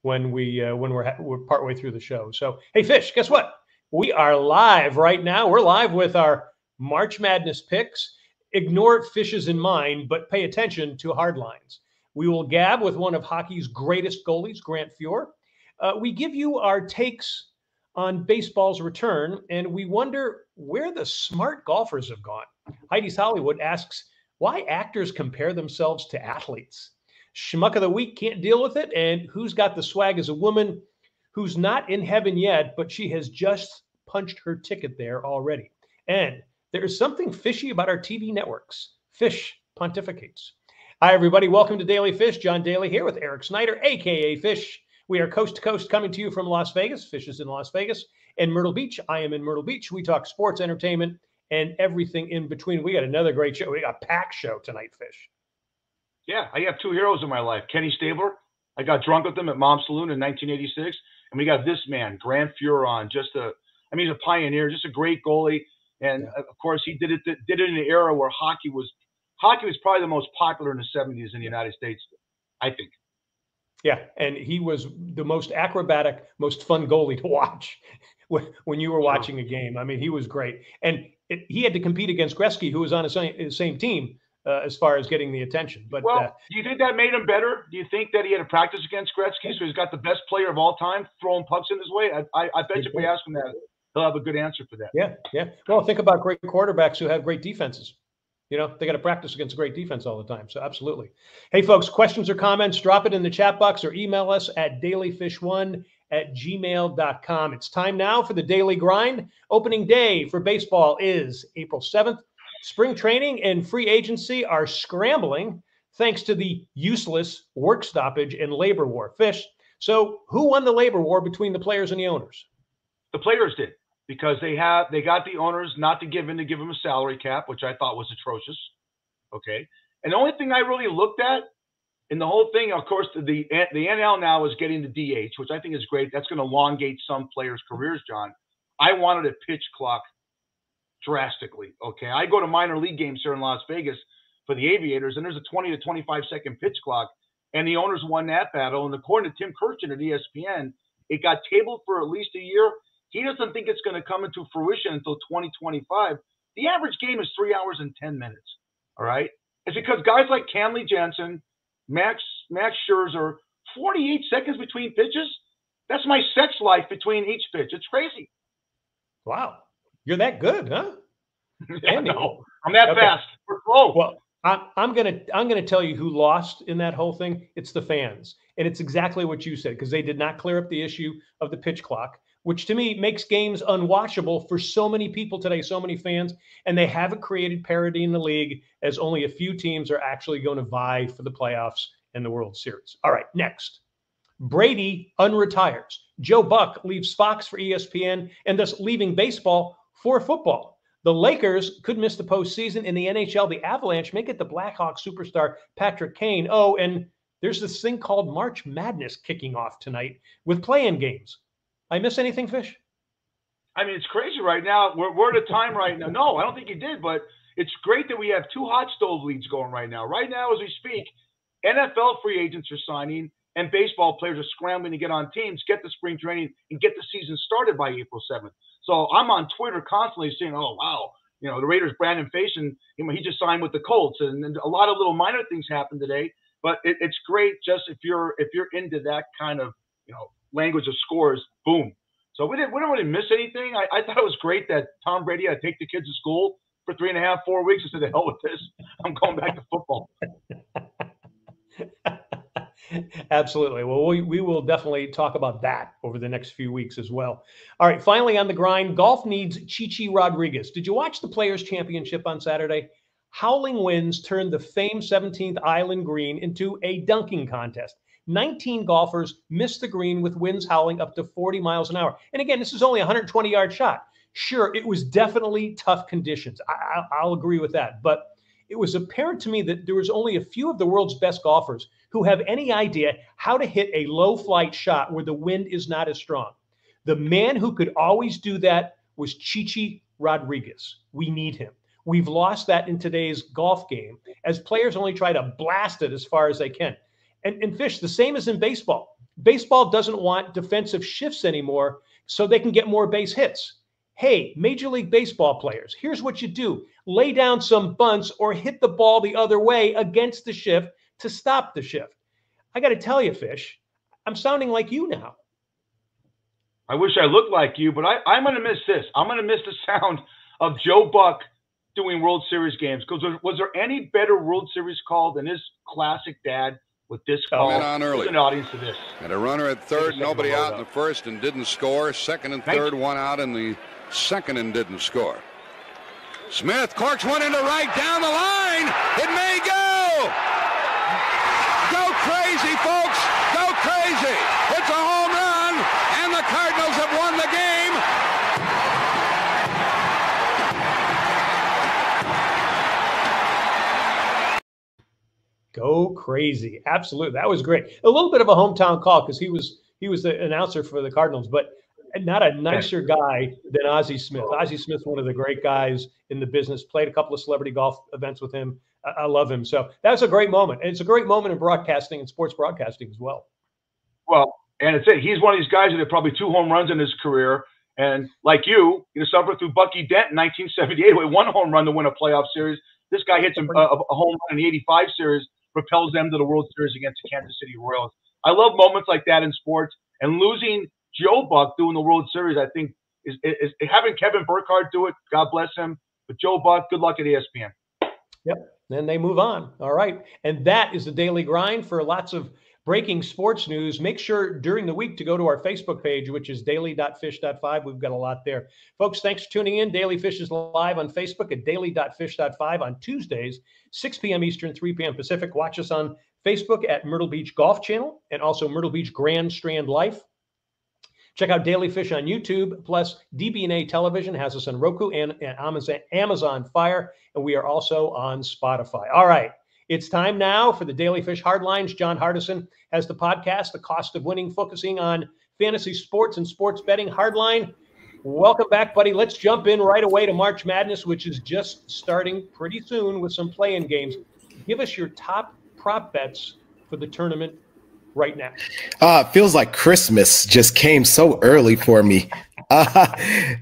when we're partway through the show. So, hey, Fish, guess what? We are live right now. We're live with our March Madness picks. Ignore Fishes in mind, but pay attention to hard lines. We will gab with one of hockey's greatest goalies, Grant Fuhr. We give you our takes on baseball's return, and we wonder where the smart golfers have gone. Heidi's Hollywood asks, why actors compare themselves to athletes? Schmuck of the week can't deal with it, and who's got the swag as a woman who's not in heaven yet, but she has just punched her ticket there already. And there is something fishy about our TV networks. Fish pontificates. Hi, everybody. Welcome to Daly Fish. John Daly here with Eric Snyder, a.k.a. Fish. We are coast to coast coming to you from Las Vegas. Fish is in Las Vegas. And Myrtle Beach. I am in Myrtle Beach. We talk sports, entertainment, and everything in between. We got another great show. We got a packed show tonight, Fish. Yeah, I have two heroes in my life. Kenny Stabler. I got drunk with him at Mom's Saloon in 1986. And we got this man, Grant Fuhr, on. He's a pioneer, just a great goalie. And of course, he did it in an era where hockey was probably the most popular in the 70s in the United States, I think. Yeah, and he was the most acrobatic, most fun goalie to watch when you were watching a game. I mean, he was great. And he had to compete against Gretzky, who was on the same team as far as getting the attention. But do you think that made him better? Do you think that he had to practice against Gretzky, so he's got the best player of all time throwing pucks in his way? I bet you if we ask him that, he'll have a good answer for that. Yeah. Well, think about great quarterbacks who have great defenses. You know, they got to practice against a great defense all the time. So absolutely. Hey, folks, questions or comments, drop it in the chat box or email us at dailyfish1@gmail.com. It's time now for the Daily Grind. Opening day for baseball is April 7th. Spring training and free agency are scrambling thanks to the useless work stoppage and labor war. Fish, so who won the labor war between the players and the owners? The players did. Because they got the owners not to give them a salary cap, which I thought was atrocious. Okay. And the only thing I really looked at in the whole thing, of course, the NL now is getting the DH, which I think is great. That's going to elongate some players' careers, John. I wanted a pitch clock drastically. Okay. I go to minor league games here in Las Vegas for the Aviators, and there's a 20 to 25 second pitch clock, and the owners won that battle. And according to Tim Kirchin at ESPN, it got tabled for at least a year. He doesn't think it's going to come into fruition until 2025. The average game is 3 hours and 10 minutes. All right. It's because guys like Kenley Jansen, Max Scherzer, 48 seconds between pitches. That's my sex life between each pitch. It's crazy. Wow. You're that good, huh? Yeah, no, I'm that fast. We're slow. Well, I'm gonna tell you who lost in that whole thing. It's the fans. And it's exactly what you said, because they did not clear up the issue of the pitch clock, which to me makes games unwatchable for so many people today, so many fans, and they haven't created parity in the league, as only a few teams are actually going to vie for the playoffs and the World Series. All right, next. Brady unretires. Joe Buck leaves Fox for ESPN and thus leaving baseball for football. The Lakers could miss the postseason. In the NHL, the Avalanche may get the Blackhawks superstar Patrick Kane. Oh, and there's this thing called March Madness kicking off tonight with play-in games. I miss anything, Fish? I mean, it's crazy right now. We're at a time right now. No, I don't think you did, but it's great that we have two hot stove leagues going right now. Right now, as we speak, NFL free agents are signing, and baseball players are scrambling to get on teams, get the spring training, and get the season started by April 7th. So I'm on Twitter constantly saying, oh, wow, you know, the Raiders' Brandon Faison, he just signed with the Colts. And a lot of little minor things happened today. But it's great just if you're into that kind of, you know, language of scores, boom. So we don't really miss anything. I thought it was great that Tom Brady had to take the kids to school for 3.5, 4 weeks and said, the hell with this. I'm going back to football. Absolutely. Well, we will definitely talk about that over the next few weeks as well. All right, finally on the grind, golf needs Chichi Rodriguez. Did you watch the Players' Championship on Saturday? Howling winds turned the famed 17th Island Green into a dunking contest. 19 golfers missed the green with winds howling up to 40 miles an hour. And again, this is only a 120-yard shot. Sure, it was definitely tough conditions. I'll agree with that. But it was apparent to me that there was only a few of the world's best golfers who have any idea how to hit a low-flight shot where the wind is not as strong. The man who could always do that was Chichi Rodriguez. We need him. We've lost that in today's golf game as players only try to blast it as far as they can. And Fish, the same as in baseball. Baseball doesn't want defensive shifts anymore so they can get more base hits. Hey, Major League Baseball players, here's what you do. Lay down some bunts or hit the ball the other way against the shift to stop the shift. I got to tell you, Fish, I'm sounding like you now. I wish I looked like you, but I'm going to miss this. I'm going to miss the sound of Joe Buck doing World Series games. Because was there any better World Series call than his classic dad with this call? Went on early. There's an audience to this. And a runner at third, nobody out in the first and didn't score. Second and third, one out in the second and didn't score. Smith corks one into right down the line. It may go. Go crazy, folks. Go crazy. It's a home run, and the Cardinals have won the game. Go crazy. Absolutely. That was great. A little bit of a hometown call because he was the announcer for the Cardinals, but not a nicer guy than Ozzie Smith. Ozzie Smith, one of the great guys in the business, played a couple of celebrity golf events with him. I love him. So that's a great moment. And it's a great moment in broadcasting and sports broadcasting as well. Well, and it's it. He's one of these guys that had probably 2 home runs in his career. And like you suffered through Bucky Dent in 1978 with 1 home run to win a playoff series. This guy hits a home run in the 85 series, propels them to the World Series against the Kansas City Royals. I love moments like that in sports. And losing Joe Buck doing the World Series, I think, is having Kevin Burkhardt do it. God bless him. But Joe Buck, good luck at ESPN. Yep. Then they move on. All right. And that is the Daily Grind. For lots of breaking sports news, make sure during the week to go to our Facebook page, which is daily.fish.5. We've got a lot there. Folks, thanks for tuning in. Daily Fish is live on Facebook at daily.fish.5 on Tuesdays, 6 p.m. Eastern, 3 p.m. Pacific. Watch us on Facebook at Myrtle Beach Golf Channel and also Myrtle Beach Grand Strand Life. Check out Daily Fish on YouTube, plus DB&A Television has us on Roku and Amazon Fire, and we are also on Spotify. All right, it's time now for the Daily Fish Hardlines. John Hardison has the podcast, The Cost of Winning, focusing on fantasy sports and sports betting. Hardline, welcome back, buddy. Let's jump in right away to March Madness, which is just starting pretty soon with some play-in games. Give us your top prop bets for the tournament right now. It feels like Christmas just came so early for me.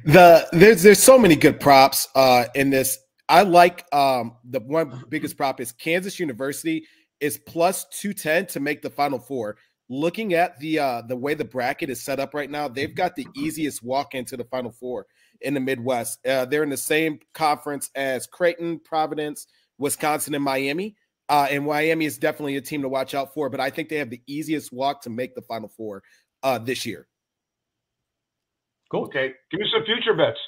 There's so many good props in this. I like the one biggest prop is Kansas University is plus 210 to make the Final Four. Looking at the way the bracket is set up right now, they've got the easiest walk into the Final Four in the Midwest. They're in the same conference as Creighton, Providence, Wisconsin, and Miami. And Miami is definitely a team to watch out for, but I think they have the easiest walk to make the Final Four this year. Cool. Okay. Give me some future bets.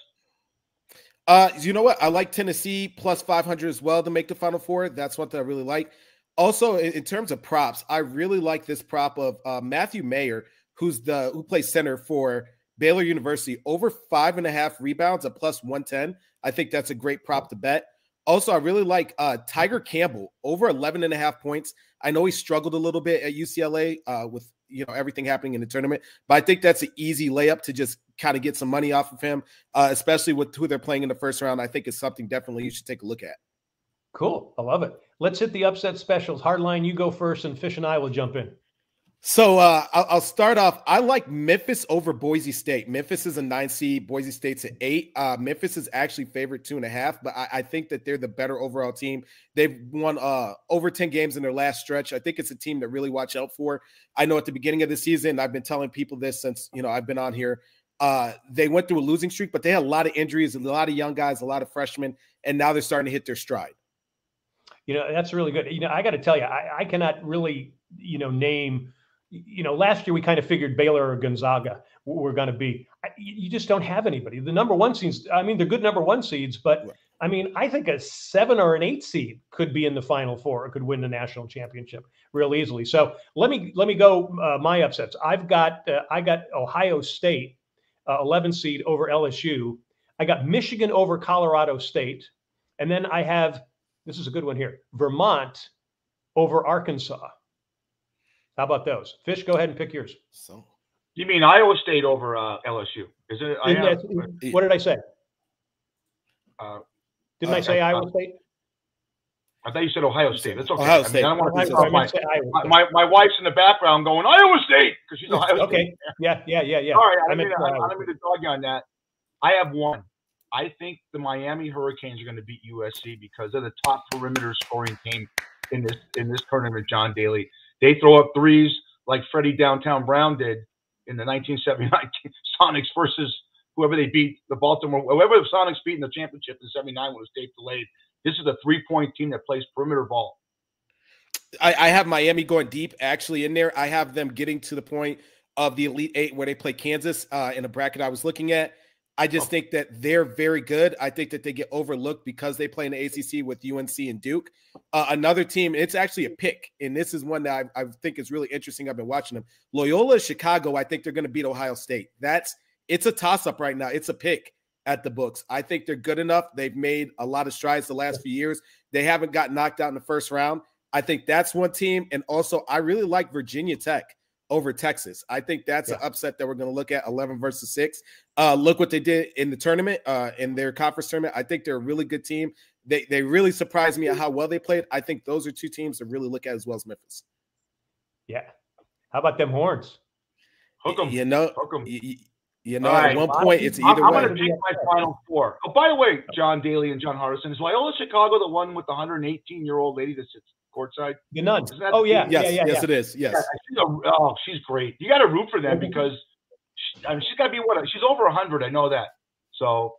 You know what? I like Tennessee plus 500 as well to make the Final Four. That's what I really like. Also, in terms of props, I really like this prop of Matthew Mayer, who plays center for Baylor University, over 5.5 rebounds at plus 110. I think that's a great prop to bet. Also, I really like Tiger Campbell, over 11.5 points. I know he struggled a little bit at UCLA with everything happening in the tournament, but I think that's an easy layup to just kind of get some money off of him, especially with who they're playing in the first round. I think it's something definitely you should take a look at. Cool. I love it. Let's hit the upset specials. Hardline, you go first, and Fish and I will jump in. So I'll start off. I like Memphis over Boise State. Memphis is a 9 seed. Boise State's an 8. Memphis is actually favored 2.5, but I think that they're the better overall team. They've won over 10 games in their last stretch. I think it's a team to really watch out for. I know at the beginning of the season, I've been telling people this since I've been on here. They went through a losing streak, but they had a lot of injuries, a lot of young guys, a lot of freshmen, and now they're starting to hit their stride. That's really good. I got to tell you, I cannot really, name. Last year we kind of figured Baylor or Gonzaga were going to be. You just don't have anybody. The number 1 seeds, they're good number 1 seeds, but I think a 7 or an 8 seed could be in the Final Four or could win the national championship real easily. So let me go my upsets. I got Ohio State, 11 seed over LSU. I got Michigan over Colorado State, and then I have, this is a good one here, Vermont over Arkansas. How about those? Fish, go ahead and pick yours. So, you mean Iowa State over LSU? Is it? What did I say? Didn't I say Iowa State? I thought you said Ohio State. That's okay. Ohio State. I don't want to Ohio piss State. off my wife's in the background going Iowa State because she's Ohio State. Okay. Yeah. All right. I don't mean to dog you on that. I have one. I think the Miami Hurricanes are going to beat USC because they're the top perimeter scoring team in this tournament. John Daly. They throw up threes like Freddie Downtown Brown did in the 1979 Sonics versus whoever they beat, whoever the Sonics beat in the championship in '79 when it was tape delayed. This is a 3-point team that plays perimeter ball. I have Miami going deep actually in there. I have them getting to the point of the Elite Eight where they play Kansas in a bracket I was looking at. I just think that they're very good. I think that they get overlooked because they play in the ACC with UNC and Duke. Another team, it's actually a pick, and this is one that I think is really interesting. I've been watching them. Loyola Chicago, I think they're going to beat Ohio State. It's a toss-up right now. It's a pick at the books. I think they're good enough. They've made a lot of strides the last few years. They haven't got knocked out in the first round. I think that's one team. And also, I really like Virginia Tech over Texas. I think that's an upset that we're going to look at, 11 versus 6. Look what they did in the tournament, in their conference tournament. I think they're a really good team. They really surprised me at how well they played. I think those are two teams to really look at as well as Memphis. Yeah. How about them Horns? Hook 'em. Hook 'em. At one point, it's either I'm way. going to pick my final four. Oh, by the way, John Daly and John Hardison, is Loyola Chicago the one with the 118-year-old lady that sits courtside? The nun. Oh, yeah. Yes, it is. Yes. She's great. You got to root for them because she's got to be she's over 100. I know that. So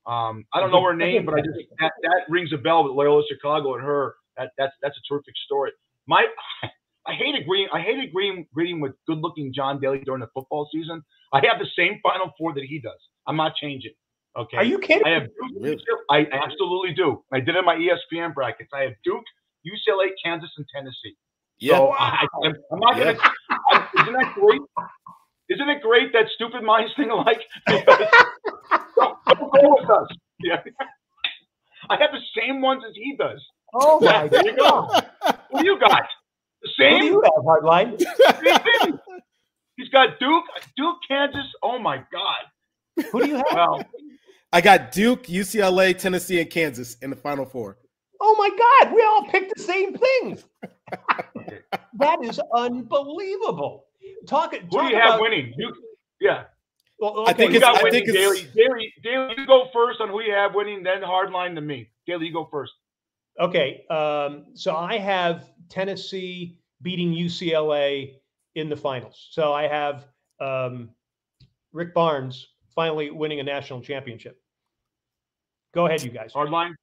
I don't know her name, but I just that rings a bell with Loyola Chicago and her. That's a terrific story. I hate agreeing with good-looking John Daly during the football season. I have the same Final Four that he does. I'm not changing. Okay. Are you kidding? I have Duke. I absolutely do. I did it in my ESPN brackets. I have Duke, UCLA, Kansas, and Tennessee. Yeah. So I'm not going to. Isn't that great? Isn't it great that stupid minds think alike? Don't go with us. Yeah. I have the same ones as he does. Oh my there you go. What do you got? The same. Who do you have, Hardline? He's got Duke, Kansas. Oh my God. Who do you have? Well, I got Duke, UCLA, Tennessee, and Kansas in the Final Four. Oh my God, we all picked the same thing. That is unbelievable. Who do you have winning? Yeah. Well, okay. I think Daly, you go first on who you have winning, then Hardline to me. Daly, you go first. Okay. So I have Tennessee beating UCLA in the finals. So I have Rick Barnes finally winning a national championship. Go ahead, you guys. Hardline.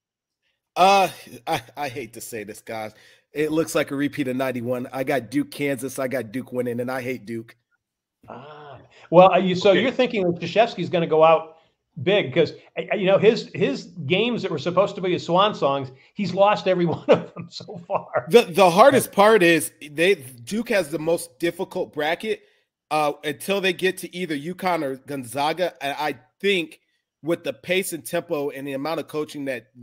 I hate to say this, guys. It looks like a repeat of 91. I got Duke, Kansas. I got Duke winning, and I hate Duke. Well, you're thinking that Krzyzewski's going to go out big because his games that were supposed to be his swan songs, he's lost every one of them so far. The hardest part is Duke has the most difficult bracket until they get to either UConn or Gonzaga. And I think with the pace and tempo and the amount of coaching that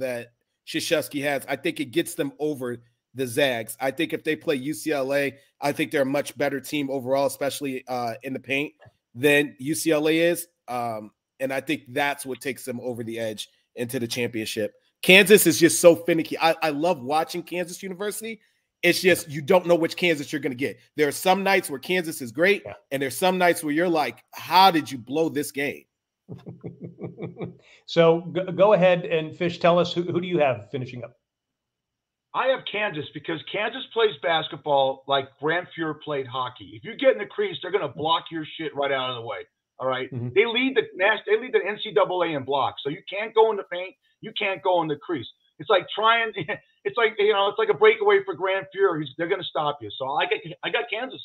Krzyzewski has, I think it gets them over the Zags. I think if they play UCLA, I think they're a much better team overall, especially in the paint than UCLA is. And I think that's what takes them over the edge into the championship. Kansas is just so finicky. I love watching Kansas University. It's just you don't know which Kansas you're going to get. There are some nights where Kansas is great, and there's some nights where you're like, how did you blow this game? So go ahead and Fish, tell us who do you have finishing up? I have Kansas because Kansas plays basketball like Grant Fuhr played hockey. If you get in the crease, they're going to block your shit right out of the way. All right. Mm-hmm. They lead the NCAA in blocks. So you can't go in the paint. You can't go in the crease. It's like it's like a breakaway for Grant Fuhr. They're going to stop you. So I got Kansas.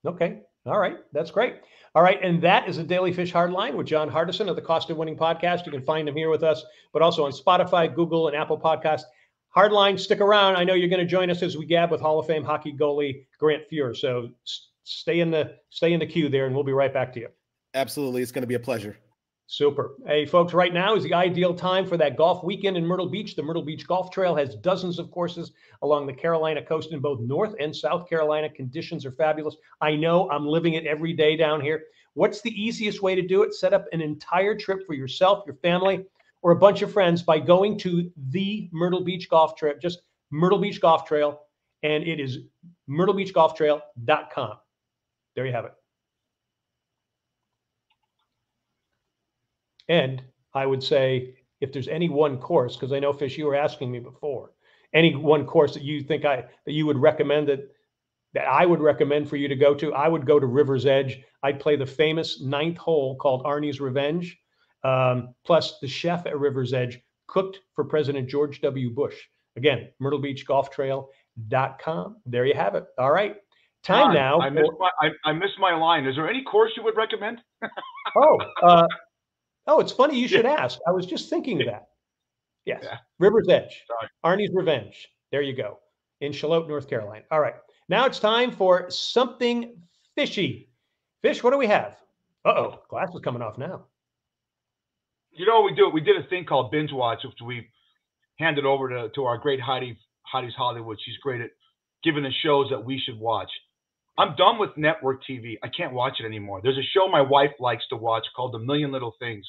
Okay. All right. That's great. All right. And that is a Daily Fish Hardline with John Hardison of the Cost of Winning podcast. You can find him here with us, but also on Spotify, Google, and Apple Podcasts. Hardline, stick around. I know you're going to join us as we gab with Hall of Fame hockey goalie Grant Fuhr. So stay in the queue there, and we'll be right back to you. Absolutely. It's going to be a pleasure. Super. Hey, folks, right now is the ideal time for that golf weekend in Myrtle Beach. The Myrtle Beach Golf Trail has dozens of courses along the Carolina coast in both North and South Carolina. Conditions are fabulous. I know I'm living it every day down here. What's the easiest way to do it? Set up an entire trip for yourself, your family, or a bunch of friends by going to the Myrtle Beach Golf Trip. Just Myrtle Beach Golf Trail, and it is myrtlebeachgolftrail.com. There you have it. And I would say, if there's any one course, because I know, Fish, you were asking me before, any one course that you think that you would recommend that I would recommend for you to go to, I would go to River's Edge. I'd play the famous 9th hole called Arnie's Revenge. Plus, the chef at River's Edge cooked for President George W. Bush. Again, myrtlebeachgolftrail.com. There you have it. All right. Time John, now. I missed my line. Is there any course you would recommend? It's funny you should ask. I was just thinking of that. Yes. Yeah. River's Edge. Sorry. Arnie's Revenge. There you go. In Charlotte, North Carolina. All right. Now it's time for something fishy. Fish, what do we have? Uh-oh. Glass is coming off now. You know what we do? We did a thing called Binge Watch, which we handed over to our great Heidi's Hollywood. She's great at giving us shows that we should watch. I'm done with network TV. I can't watch it anymore. There's a show my wife likes to watch called A Million Little Things,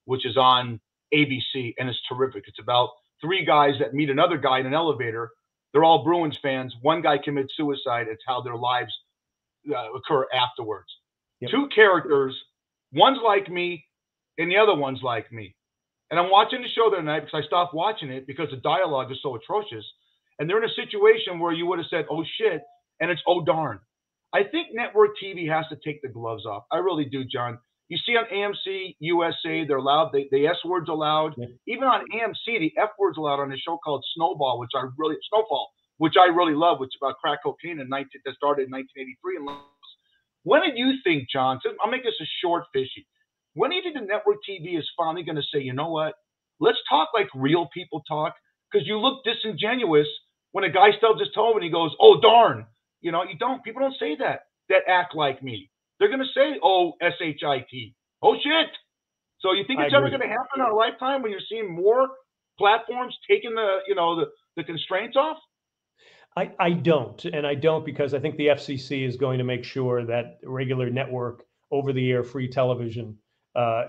which is on ABC, and it's terrific. It's about 3 guys that meet another guy in an elevator. They're all Bruins fans. One guy commits suicide. It's how their lives occur afterwards. Yep. 2 characters, one's like me, and the other one's like me. And I'm watching the show the other night because I stopped watching it because the dialogue is so atrocious. And they're in a situation where you would have said, oh, shit, and it's oh, darn. I think network TV has to take the gloves off. I really do, John. You see on AMC, USA, they're allowed. The S word's allowed. Yeah. Even on AMC, the F word's allowed on a show called Snowfall, which I really love, which is about crack cocaine that started in 1983. And when did you think, John? I'll make this a short, fishy. When do you think the network TV is finally going to say, you know what? Let's talk like real people talk, because you look disingenuous when a guy stubs his toe and he goes, oh, darn. You know, people don't say that act like me. They're going to say, oh, S-H-I-T. Oh, shit. So you think it's ever going to happen in our lifetime when you're seeing more platforms taking the constraints off? I don't. And I don't because I think the FCC is going to make sure that regular network over-the-air free television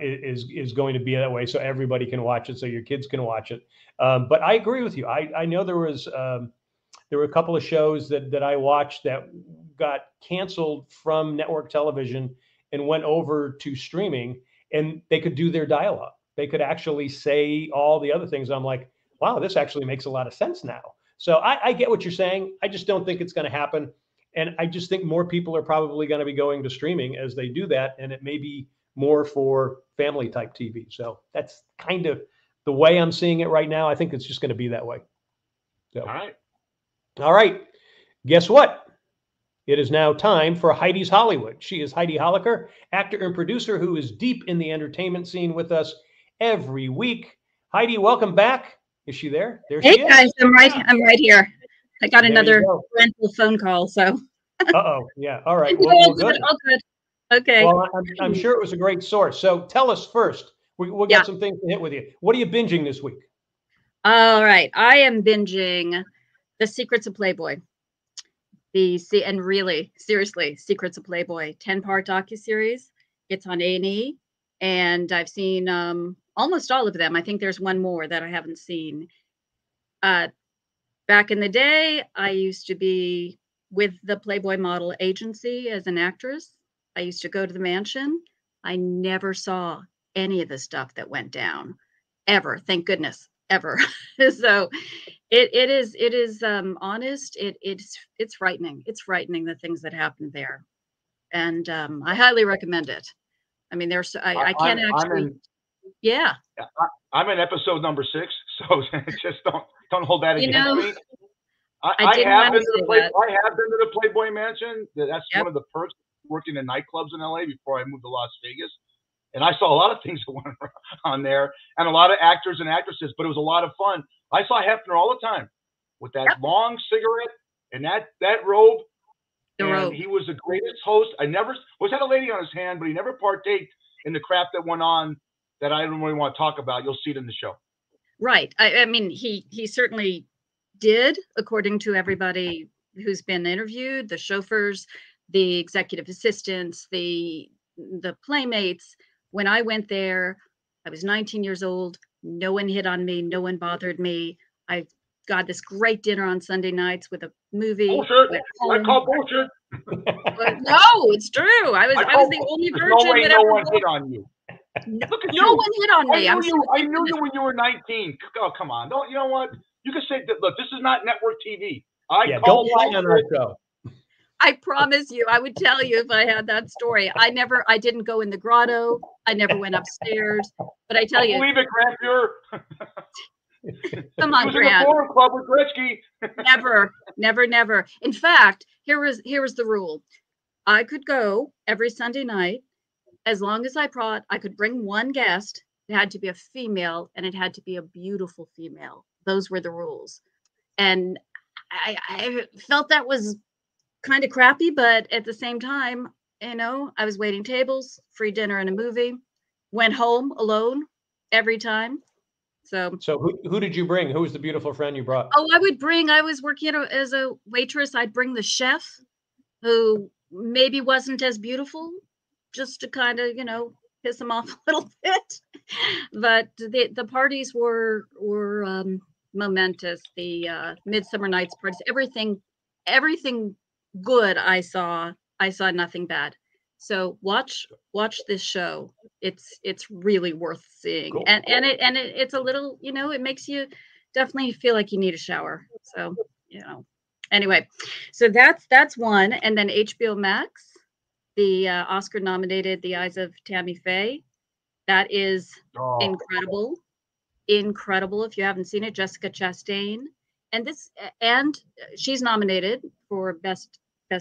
is going to be that way so everybody can watch it, so your kids can watch it. But I agree with you. I know there were a couple of shows that I watched that got canceled from network television and went over to streaming, and they could do their dialogue. They could actually say all the other things. I'm like, wow, this actually makes a lot of sense now. So I get what you're saying. I just don't think it's going to happen. And I just think more people are probably going to be going to streaming as they do that. And it may be more for family type TV. So that's kind of the way I'm seeing it right now. I think it's just going to be that way. So. All right. Guess what? It is now time for Heidi's Hollywood. She is Heidi Holliker, actor and producer who is deep in the entertainment scene with us every week. Heidi, welcome back. Is she there? There she is. Hey guys, I'm right here. I got another parental phone call, so. Uh-oh. Yeah. All right. Well, good. All good. Okay. Well, I'm sure it was a great source. So tell us first. We'll get some things to hit with you. What are you binging this week? All right. I am binging The Secrets of Playboy. And really, seriously, Secrets of Playboy, 10-part docuseries. It's on A&E, and I've seen almost all of them. I think there's one more that I haven't seen. Back in the day, I used to be with the Playboy model agency as an actress. I used to go to the mansion. I never saw any of the stuff that went down, ever. Thank goodness, ever. So it is honest. It's frightening. It's frightening, the things that happened there, and I highly recommend it. I mean, I can't actually. Yeah. I'm in episode number 6, so just don't hold that against me. I have been to the Playboy Mansion. That's one of the perks of working in nightclubs in LA before I moved to Las Vegas. And I saw a lot of things that went on there, and a lot of actors and actresses, but it was a lot of fun. I saw Hefner all the time with that long cigarette and that robe. He was the greatest host. I never had a lady on his hand, but he never partaked in the crap that went on that I don't really want to talk about. You'll see it in the show. Right. I mean, he certainly did, according to everybody who's been interviewed, the chauffeurs, the executive assistants, the playmates. When I went there, I was 19 years old. No one hit on me. No one bothered me. I God, this great dinner on Sunday nights with a movie. Bullshit. I call bullshit. No, it's true. I was the only there's virgin no way that no ever one hit on you. No, Look at no you. one hit on me. I knew you when you were 19. Oh, come on. Don't, you know what? You can say that. Look, this is not network TV. Don't lie on our show. I promise you, I would tell you if I had that story. I didn't go in the grotto. I never went upstairs. But I tell you, believe it, Grant. Come on, he was Grant. in the Forum Club with Gretzky. Never. In fact, here was the rule. I could go every Sunday night as long as I could bring one guest. It had to be a female, and it had to be a beautiful female. Those were the rules. And I felt that was kind of crappy, but at the same time, I was waiting tables, free dinner and a movie, went home alone every time. So who did you bring? Who was the beautiful friend you brought? Oh, I was working as a waitress. I'd bring the chef, who maybe wasn't as beautiful, just to kind of, piss him off a little bit. But the parties were momentous. The Midsummer Night's parties, everything good I saw nothing bad. So watch this show. It's really worth seeing. Cool. And it's a little, it makes you definitely feel like you need a shower. So, anyway, so that's one. And then HBO Max, the Oscar nominated The Eyes of Tammy Faye. That is incredible. If you haven't seen it, Jessica Chastain. And she's nominated for Best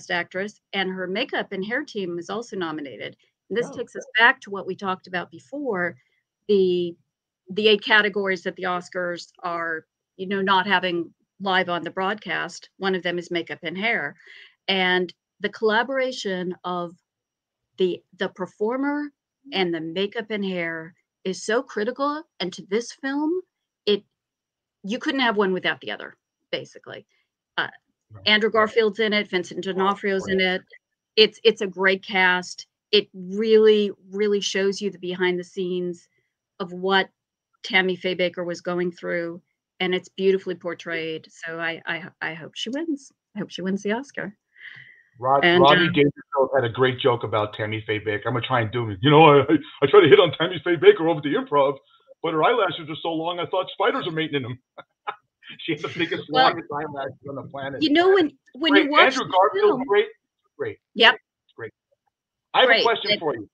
Actress, and her makeup and hair team is also nominated. And this takes us back to what we talked about before, the 8 categories that the Oscars are, not having live on the broadcast. One of them is makeup and hair. And the collaboration of the performer and the makeup and hair is so critical. And to this film, you couldn't have one without the other, basically. Andrew Garfield's in it, Vincent D'Onofrio's in it. It's a great cast. It really, really shows you the behind the scenes of what Tammy Faye Baker was going through, and it's beautifully portrayed. So I hope she wins. I hope she wins the Oscar. Rodney Dangerfield had a great joke about Tammy Faye Baker. I'm gonna try and do it. I try to hit on Tammy Faye Baker over the Improv, but her eyelashes are so long I thought spiders are mating in them. She had the biggest, longest eyelashes on the planet. When you watch Andrew Garfield, great. Yep. Great. I have a question for you.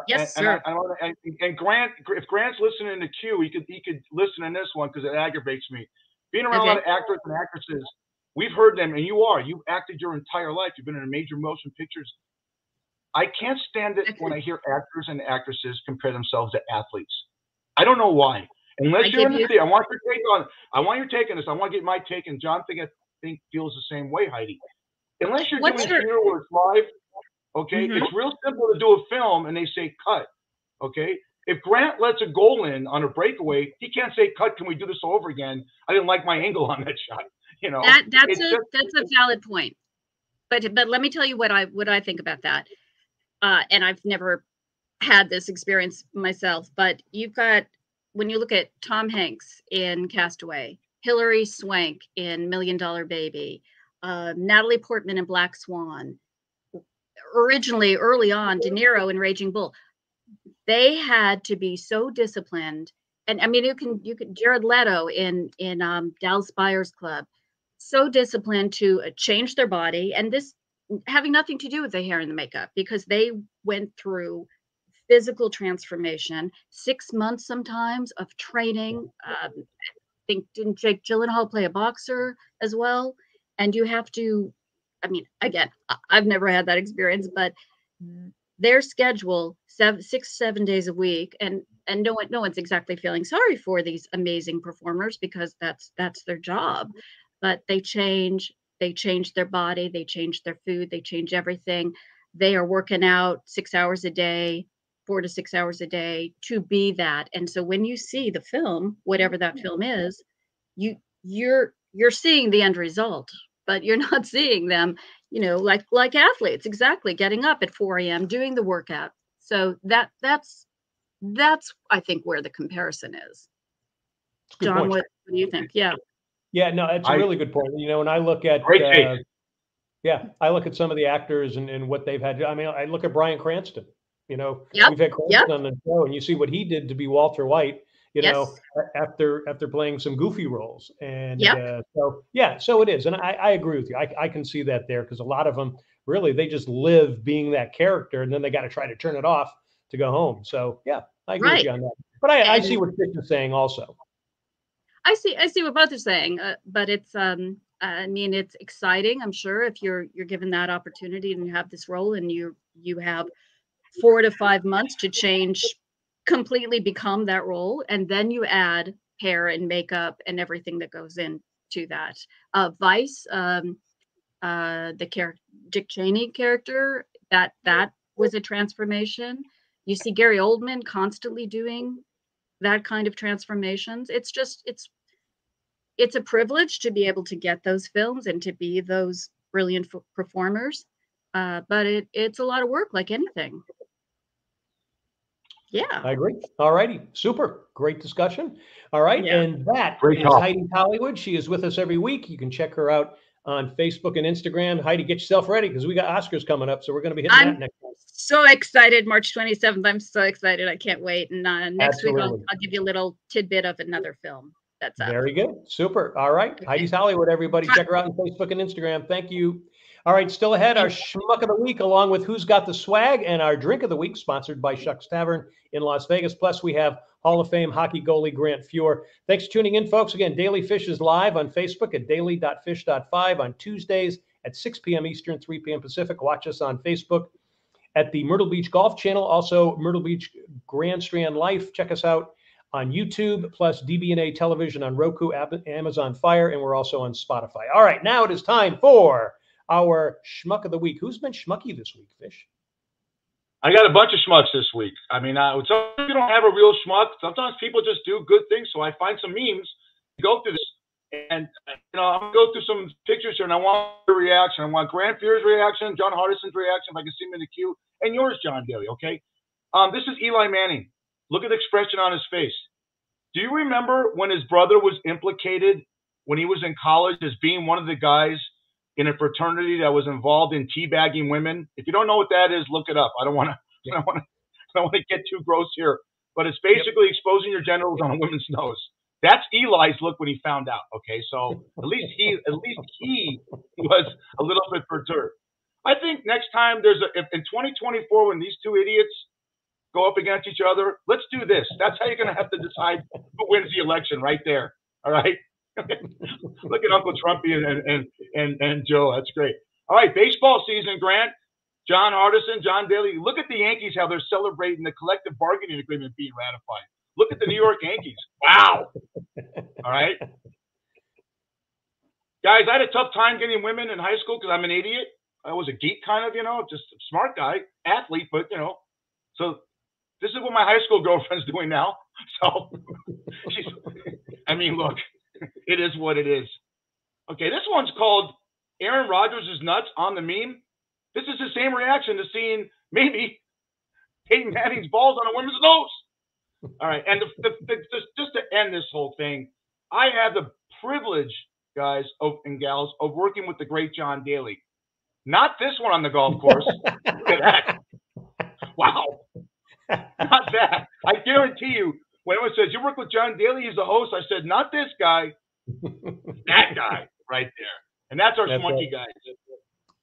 Yes, sir. And Grant, if Grant's listening to Q, he could listen in this one because it aggravates me. Being around a lot of actors and actresses, we've heard them, and you've acted your entire life. You've been in major motion pictures. I can't stand it when I hear actors and actresses compare themselves to athletes. I don't know why. Unless you're in the theater, I want your take on this. I want to get my take, and John feels the same way, Heidi. Unless you're doing theater where it's live, okay, it's real simple to do a film, and they say cut, okay. If Grant lets a goal in on a breakaway, he can't say cut. Can we do this over again? I didn't like my angle on that shot. That's a valid point. But let me tell you what I think about that. And I've never had this experience myself, but when you look at Tom Hanks in Castaway, Hilary Swank in $1 Million Baby, Natalie Portman in Black Swan, originally early on, De Niro in Raging Bull, they had to be so disciplined. And I mean, you can Jared Leto in Dallas Buyers Club, so disciplined to change their body, and this having nothing to do with the hair and the makeup, because they went through physical transformation, 6 months sometimes of training. I think, didn't Jake Gyllenhaal play a boxer as well? And you have to, I mean, again, I've never had that experience, but their schedule 6-7 days a week, and no one's exactly feeling sorry for these amazing performers, because that's their job. But they change their body, they change their food, they change everything. They are working out 6 hours a day, 4 to 6 hours a day to be that. And so when you see the film, whatever that film is, you're seeing the end result, but you're not seeing them, like athletes, exactly, getting up at 4 a.m., doing the workout. So that's I think where the comparison is. John, what do you think? Yeah. Yeah, no, it's a really good point. You know, when I look at great face. yeah, I look at some of the actors and what they've had. I mean, I look at Bryan Cranston. You know, Yep. we've had Cranston on the show, and you see what he did to be Walter White. You know, Yes. after playing some goofy roles, and Yep. so yeah, so it is, and I agree with you. I can see that there because a lot of them really they just live being that character, and then they got to try to turn it off to go home. So yeah, I agree with Right. you on that. But I see And what Fish is saying also. I see what both are saying, but it's I mean it's exciting. I'm sure if you're given that opportunity and you have this role and you have 4 to 5 months to change completely become that role, and then you add hair and makeup and everything that goes into that. Vice, the character Dick Cheney character, that was a transformation. You see Gary Oldman constantly doing that kind of transformations. It's just it's a privilege to be able to get those films and to be those brilliant performers. But it's a lot of work, like anything. Yeah. I agree. All righty. Super. Great discussion. All right. Yeah. And that Great is talk. Heidi Hollywood. She is with us every week. You can check her out on Facebook and Instagram. Heidi, get yourself ready because we got Oscars coming up. So we're going to be hitting that I'm next month. so excited. March 27th. I'm so excited. I can't wait. And next week, Absolutely. I'll give you a little tidbit of another film that's up. Very good. Super. All right. Heidi's Hollywood, everybody. Check her out on Facebook and Instagram. Thank you. All right. Still ahead, our schmuck of the week, along with Who's Got the Swag and our drink of the week, sponsored by Shucks Tavern in Las Vegas. Plus, we have Hall of Fame hockey goalie Grant Fuhr. Thanks for tuning in, folks. Again, Daly Fish is live on Facebook at daily.fish.5 on Tuesdays at 6 p.m. Eastern, 3 p.m. Pacific. Watch us on Facebook at the Myrtle Beach Golf Channel, also Myrtle Beach Grand Strand Life. Check us out on YouTube, plus DB&A Television on Roku, Amazon Fire, and we're also on Spotify. All right, now it is time for our schmuck of the week. Who's been schmucky this week, Fish? I got a bunch of schmucks this week. I mean, sometimes you don't have a real schmuck. Sometimes people just do good things. So I find some memes to go through this. And, you know, I'm going to go through some pictures here, and I want your reaction. I want Grant Fuhr's reaction, John Hardison's reaction, if I can see him in the queue, and yours, John Daly, okay? This is Eli Manning. Look at the expression on his face. Do you remember when his brother was implicated when he was in college as being one of the guys in a fraternity that was involved in teabagging women? If you don't know what that is, look it up. I don't want to get too gross here, but it's basically exposing your genitals on a woman's nose. That's Eli's look when he found out. Okay, so at least he was a little bit perturbed. I think next time if in 2024 when these two idiots go up against each other, let's do this. That's how you're going to have to decide who wins the election right there. All right. Look at Uncle Trumpy and Joe. That's great. All right. Baseball season, Grant, John Hardison, John Daly. Look at the Yankees, how they're celebrating the collective bargaining agreement being ratified. Look at the New York Yankees. Wow. All right. Guys, I had a tough time getting women in high school because I'm an idiot. I was a geek kind of, just a smart guy, athlete, but, so this is what my high school girlfriend's doing now. So, look, it is what it is. Okay, this one's called Aaron Rodgers is nuts on the meme. This is the same reaction to seeing maybe Peyton Manning's balls on a woman's nose. All right, and just to end this whole thing, I have the privilege, guys and gals, of working with the great John Daly. Not this one on the golf course. Look at that. Wow. Not that. I guarantee you, when it says you work with John Daly, he's the host, I said, not this guy, that guy right there. And that's our smoky guy.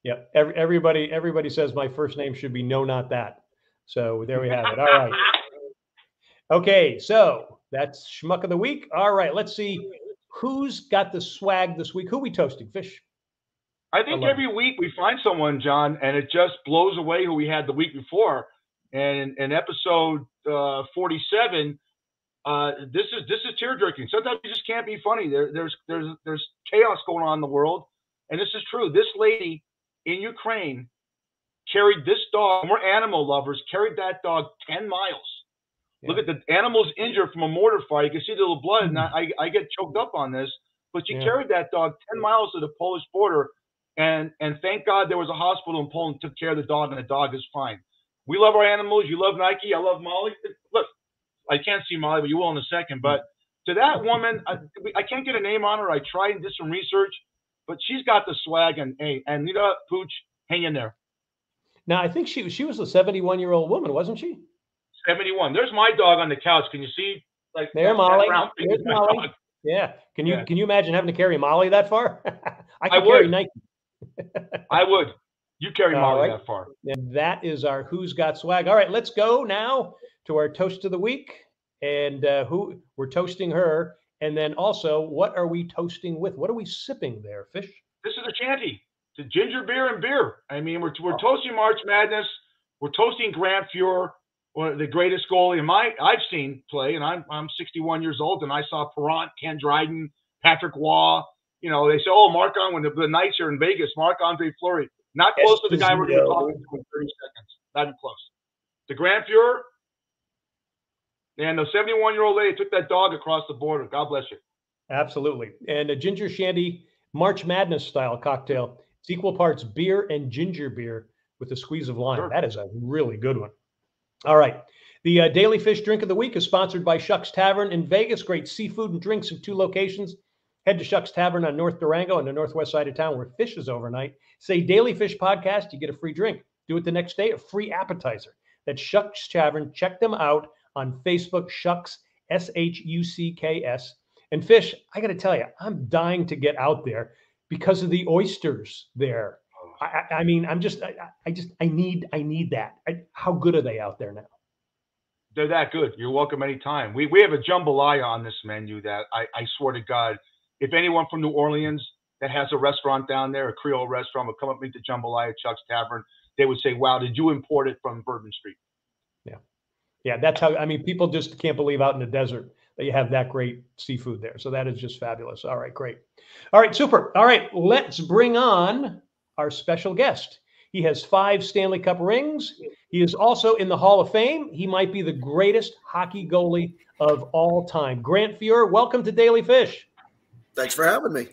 Yeah. Everybody says my first name should be No Not That. So there we have it. All right. Okay. So that's schmuck of the week. All right. Let's see who's got the swag this week. Who we toasting, Fish? I think every week we find someone, John, and it just blows away who we had the week before. And in episode 47, this is tear-jerking. Sometimes you just can't be funny. There's chaos going on in the world, and this is true. This lady in Ukraine carried this dog. And we're animal lovers. Carried that dog 10 miles. Yeah. Look at the animal's injured from a mortar fire. You can see the little blood, and I get choked up on this. But she carried that dog 10 miles to the Polish border, and thank God there was a hospital in Poland that took care of the dog, and the dog is fine. We love our animals. You love Nike. I love Molly. Look, I can't see Molly, but you will in a second. But To that woman, I can't get a name on her. I tried and did some research, but she's got the swag. And hey, and you know what, Pooch, hang in there. Now, I think she was a 71-year-old woman, wasn't she? 71. There's my dog on the couch. Can you see? Like there, Molly. There's Molly. dog. Yeah. Can you imagine having to carry Molly that far? I would. carry Nike. I would. You carry Molly that far. And that is our Who's Got Swag. All right, let's go now to our toast of the week, and who we're toasting her, and then also what are we toasting with? What are we sipping there, Fish? This is a shanty. It's a ginger beer and beer. I mean, we're toasting March Madness. We're toasting Grant Fuhr, one of the greatest goalie I've seen play, and I'm 61 years old, and I saw Perrant, Ken Dryden, Patrick Waugh. You know, they say, oh, Marc-Andre, when the Knights are in Vegas, Marc-Andre Fleury. Not close to the guy we're going to talk to in 30 seconds. Not even close. The Grant Fuhr, and the 71-year-old lady took that dog across the border. God bless you. Absolutely. And a ginger shandy March Madness style cocktail. It's equal parts beer and ginger beer with a squeeze of lime. Sure. That is a really good one. All right. The Daly Fish Drink of the Week is sponsored by Shucks Tavern in Vegas. Great seafood and drinks in 2 locations. Head to Shucks Tavern on North Durango on the northwest side of town where Fish is overnight. Say Daly Fish Podcast, you get a free drink. Do it the next day, a free appetizer. That's Shucks Tavern. Check them out on Facebook, Shucks, SHUCKS. And Fish, I got to tell you, I'm dying to get out there because of the oysters there. I mean, I need that. How good are they out there now? They're that good. You're welcome anytime. We have a jambalaya on this menu that I swear to God, if anyone from New Orleans that has a restaurant down there, a Creole restaurant, would come up and eat the jambalaya at Chuck's Tavern, they would say, wow, did you import it from Bourbon Street? Yeah. Yeah, that's how, I mean, people just can't believe out in the desert that you have that great seafood there. So that is just fabulous. All right, great. All right, super. All right, let's bring on our special guest. He has 5 Stanley Cup rings. He is also in the Hall of Fame. He might be the greatest hockey goalie of all time. Grant Fuhr, welcome to Daly Fish. Thanks for having me.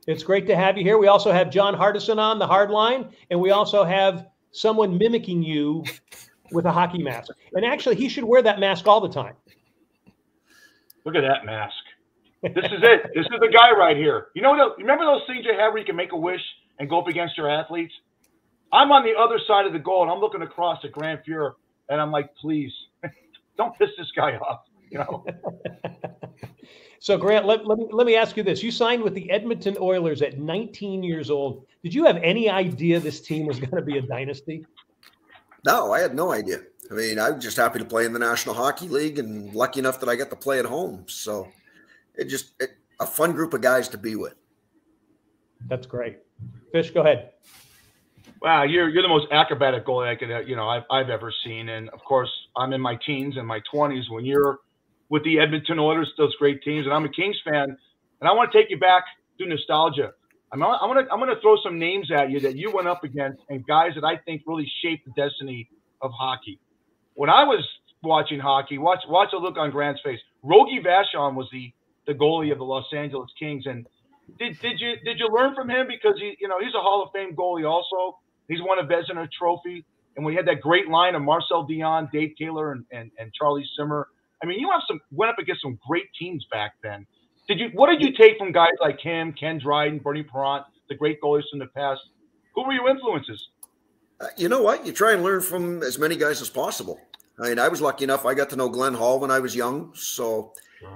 It's great to have you here. We also have John Hardison on the hard line, and we also have someone mimicking you with a hockey mask. And actually, he should wear that mask all the time. Look at that mask. This is it. This is the guy right here. You know, remember those things you have where you can make a wish and go up against your athletes? I'm on the other side of the goal, and I'm looking across at Grant Fuhr, and I'm like, please, don't piss this guy off, you know? So, Grant, let me ask you this. You signed with the Edmonton Oilers at 19 years old. Did you have any idea this team was going to be a dynasty? No, I had no idea. I mean, I was just happy to play in the National Hockey League and lucky enough that I got to play at home. So a fun group of guys to be with. That's great. Fish, go ahead. Wow, you're the most acrobatic goalie I've ever seen. And of course, I'm in my teens and my 20s when you're with the Edmonton Oilers, those great teams. And I'm a Kings fan, and I want to take you back to nostalgia. I'm gonna throw some names at you that you went up against and guys that I think really shaped the destiny of hockey. When I was watching hockey, watch the look on Grant's face. Rogie Vachon was the goalie of the Los Angeles Kings, and did you learn from him because he's a Hall of Fame goalie also. He's won a Vezina Trophy, and we had that great line of Marcel Dion, Dave Taylor, and Charlie Simmer. I mean, went up against some great teams back then. What did you take from guys like him, Ken Dryden, Bernie Perrant, the great goalies from the past? Who were your influences? You know what? You try and learn from as many guys as possible. I mean, I was lucky enough. I got to know Glenn Hall when I was young. So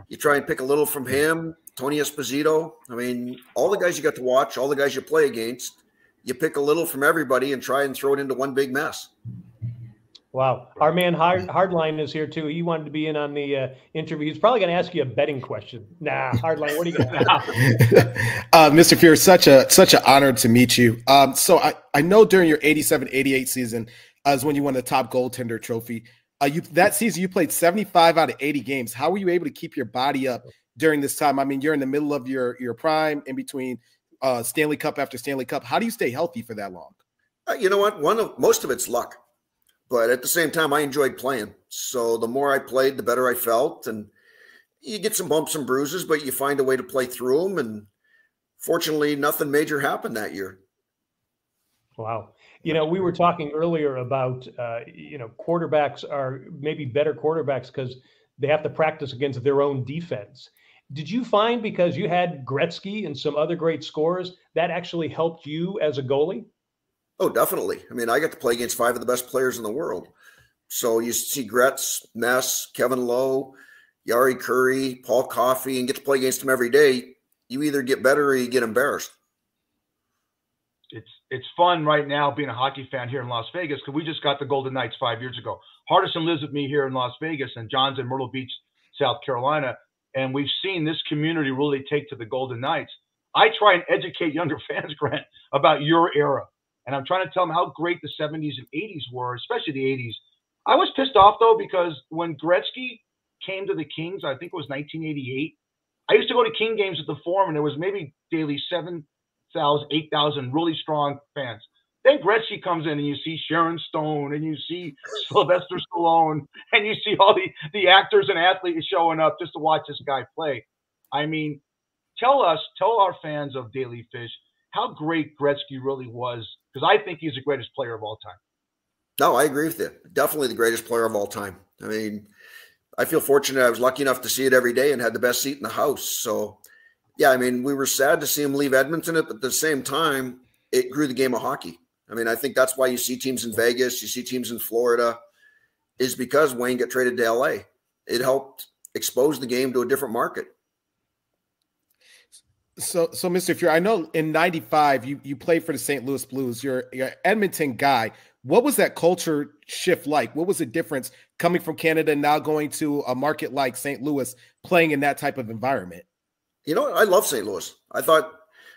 you try and pick a little from him, Tony Esposito. I mean, all the guys you got to watch, all the guys you play against, you pick a little from everybody and try and throw it into one big mess. Wow. Our man Hardline is here too. He wanted to be in on the interview. He's probably going to ask you a betting question. Nah, Hardline, what are you going to ask? Mr. Fuhr, such an honor to meet you. So I know during your 87-88 season is when you won the top goaltender trophy. That season you played 75 out of 80 games. How were you able to keep your body up during this time? I mean, you're in the middle of your prime, in between Stanley Cup after Stanley Cup. How do you stay healthy for that long? You know what? Most of it's luck. But at the same time, I enjoyed playing. So the more I played, the better I felt. And you get some bumps and bruises, but you find a way to play through them. And fortunately, nothing major happened that year. Wow. You know, we were talking earlier about, quarterbacks are maybe better quarterbacks because they have to practice against their own defense. Did you find, because you had Gretzky and some other great scorers, that actually helped you as a goalie? Oh, definitely. I mean, I got to play against 5 of the best players in the world. So you see Gretz, Mess, Kevin Lowe, Yari Curry, Paul Coffey, and get to play against them every day. You either get better or you get embarrassed. It's fun right now being a hockey fan here in Las Vegas, because we just got the Golden Knights 5 years ago. Hardison lives with me here in Las Vegas, and John's in Myrtle Beach, South Carolina, and we've seen this community really take to the Golden Knights. I try and educate younger fans, Grant, about your era, and I'm trying to tell them how great the 70s and 80s were, especially the 80s. I was pissed off, though, because when Gretzky came to the Kings, I think it was 1988, I used to go to King games at the Forum, and there was maybe daily 7,000, 8,000 really strong fans. Then Gretzky comes in, and you see Sharon Stone, and you see Sylvester Stallone, and you see all the actors and athletes showing up just to watch this guy play. I mean, tell our fans of Daly Fish how great Gretzky really was, because I think he's the greatest player of all time. No, I agree with you. Definitely the greatest player of all time. I mean, I feel fortunate. I was lucky enough to see it every day and had the best seat in the house. So, yeah, I mean, we were sad to see him leave Edmonton, but at the same time, it grew the game of hockey. I mean, I think that's why you see teams in Vegas, you see teams in Florida, is because Wayne got traded to LA. It helped expose the game to a different market. So Mr. Fuhrer, I know in '95 you played for the St. Louis Blues. You're an Edmonton guy. What was that culture shift like? What was the difference coming from Canada and now going to a market like St. Louis, playing in that type of environment? You know, I love St. Louis. I thought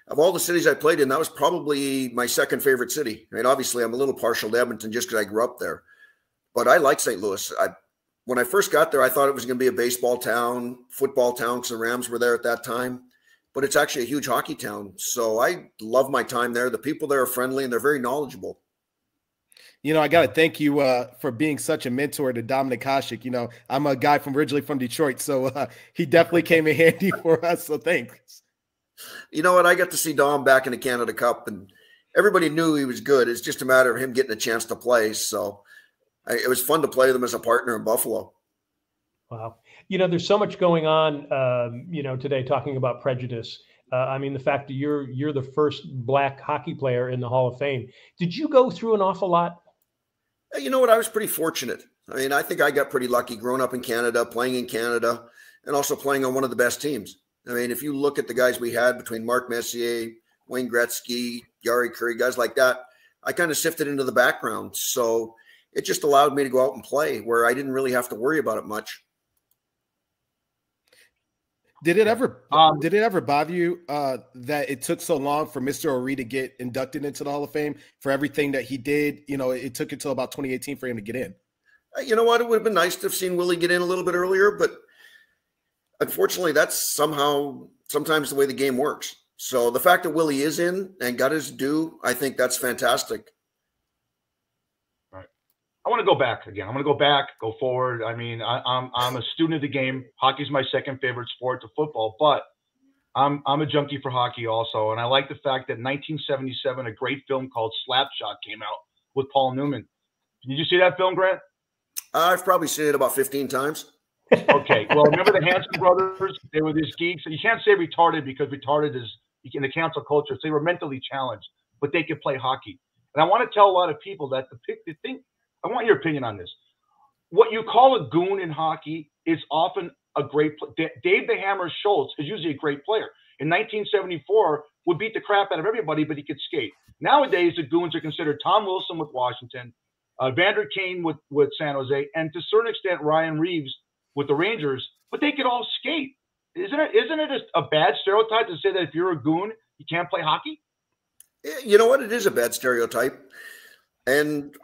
of all the cities I played in, that was probably my second favorite city. I mean, obviously, I'm a little partial to Edmonton just because I grew up there. But I like St. Louis. When I first got there, I thought it was going to be a baseball town, football town, because the Rams were there at that time. But it's actually a huge hockey town. So I love my time there. The people there are friendly, and they're very knowledgeable. You know, I got to thank you for being such a mentor to Dominic Hasek. You know, I'm a guy originally from Detroit, so he definitely came in handy for us. So thanks. You know what? I got to see Dom back in the Canada Cup, and everybody knew he was good. It's just a matter of him getting a chance to play. So it was fun to play with him as a partner in Buffalo. Wow. You know, there's so much going on, you know, today talking about prejudice. I mean, the fact that you're the first Black hockey player in the Hall of Fame. Did you go through an awful lot? You know what? I was pretty fortunate. I mean, I think I got pretty lucky growing up in Canada, playing in Canada, and also playing on one of the best teams. I mean, if you look at the guys we had between Mark Messier, Wayne Gretzky, Yari Curry, guys like that, I kind of sifted into the background. So it just allowed me to go out and play where I didn't really have to worry about it much. Did it ever bother you that it took so long for Mr. O'Ree to get inducted into the Hall of Fame for everything that he did? You know, it took until about 2018 for him to get in. You know what? It would have been nice to have seen Willie get in a little bit earlier, but unfortunately, that's sometimes the way the game works. So the fact that Willie is in and got his due, I think that's fantastic. Right. I want to go back again. I'm going to go back, go forward. I mean, I'm a student of the game. Hockey's my second favorite sport to football, but I'm a junkie for hockey also. And I like the fact that in 1977, a great film called Slapshot came out with Paul Newman. Did you see that film, Grant? I've probably seen it about 15 times. Okay. Well, remember the Hanson brothers? They were these geeks. And you can't say retarded because retarded is in the cancel culture. So they were mentally challenged, but they could play hockey. And I want to tell a lot of people that the thing, I want your opinion on this. What you call a goon in hockey is often a great Dave the Hammer Schultz is usually a great player. In 1974, would beat the crap out of everybody, but he could skate. Nowadays, the goons are considered Tom Wilson with Washington, Vander Kane with San Jose, and to a certain extent, Ryan Reeves with the Rangers, but they could all skate. Isn't it a bad stereotype to say that if you're a goon, you can't play hockey? You know what? It is a bad stereotype. And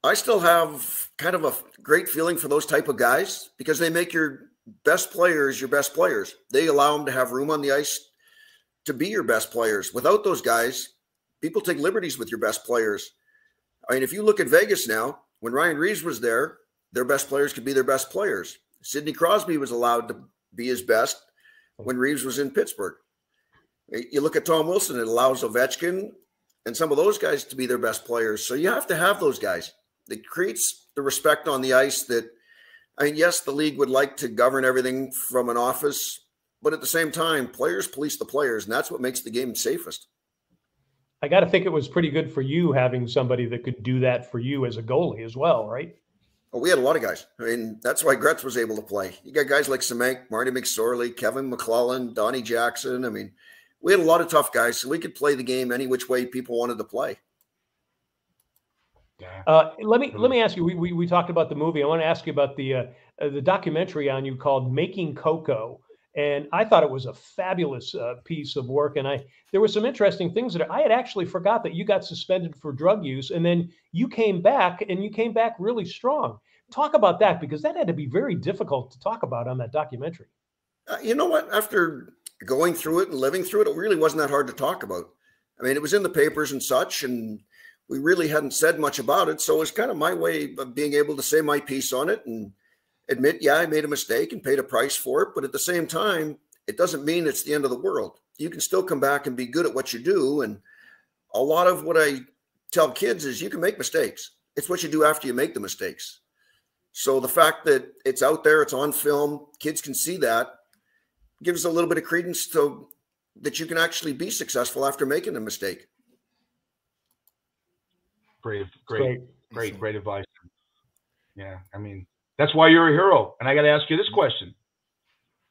I still have kind of a great feeling for those type of guys because they make your best players your best players. They allow them to have room on the ice to be your best players. Without those guys, people take liberties with your best players. I mean, if you look at Vegas now, when Ryan Reeves was there, their best players could be their best players. Sidney Crosby was allowed to be his best when Reeves was in Pittsburgh. You look at Tom Wilson, it allows Ovechkin and some of those guys to be their best players. So you have to have those guys. It creates the respect on the ice that I mean, yes, the league would like to govern everything from an office, but at the same time, players police the players, and that's what makes the game safest. I got to think it was pretty good for you having somebody that could do that for you as a goalie as well, right? Well, we had a lot of guys. I mean, that's why Gretz was able to play. You got guys like Semenk, Marty McSorley, Kevin McClellan, Donnie Jackson. I mean, we had a lot of tough guys, so we could play the game any which way people wanted to play. Let me ask you. We talked about the movie. I want to ask you about the documentary on you called "Making Coco," and I thought it was a fabulous piece of work. And there were some interesting things that I had actually forgot that you got suspended for drug use, and then you came back, and you came back really strong. Talk about that, because that had to be very difficult to talk about on that documentary. You know what? After going through it and living through it, it really wasn't that hard to talk about. I mean, it was in the papers and such, and we really hadn't said much about it. So it was kind of my way of being able to say my piece on it and admit, yeah, I made a mistake and paid a price for it. But at the same time, it doesn't mean it's the end of the world. You can still come back and be good at what you do. And a lot of what I tell kids is you can make mistakes. It's what you do after you make the mistakes. So the fact that it's out there, it's on film, kids can see that, gives a little bit of credence to that you can actually be successful after making a mistake. Great advice. Yeah, I mean, that's why you're a hero. And I got to ask you this question.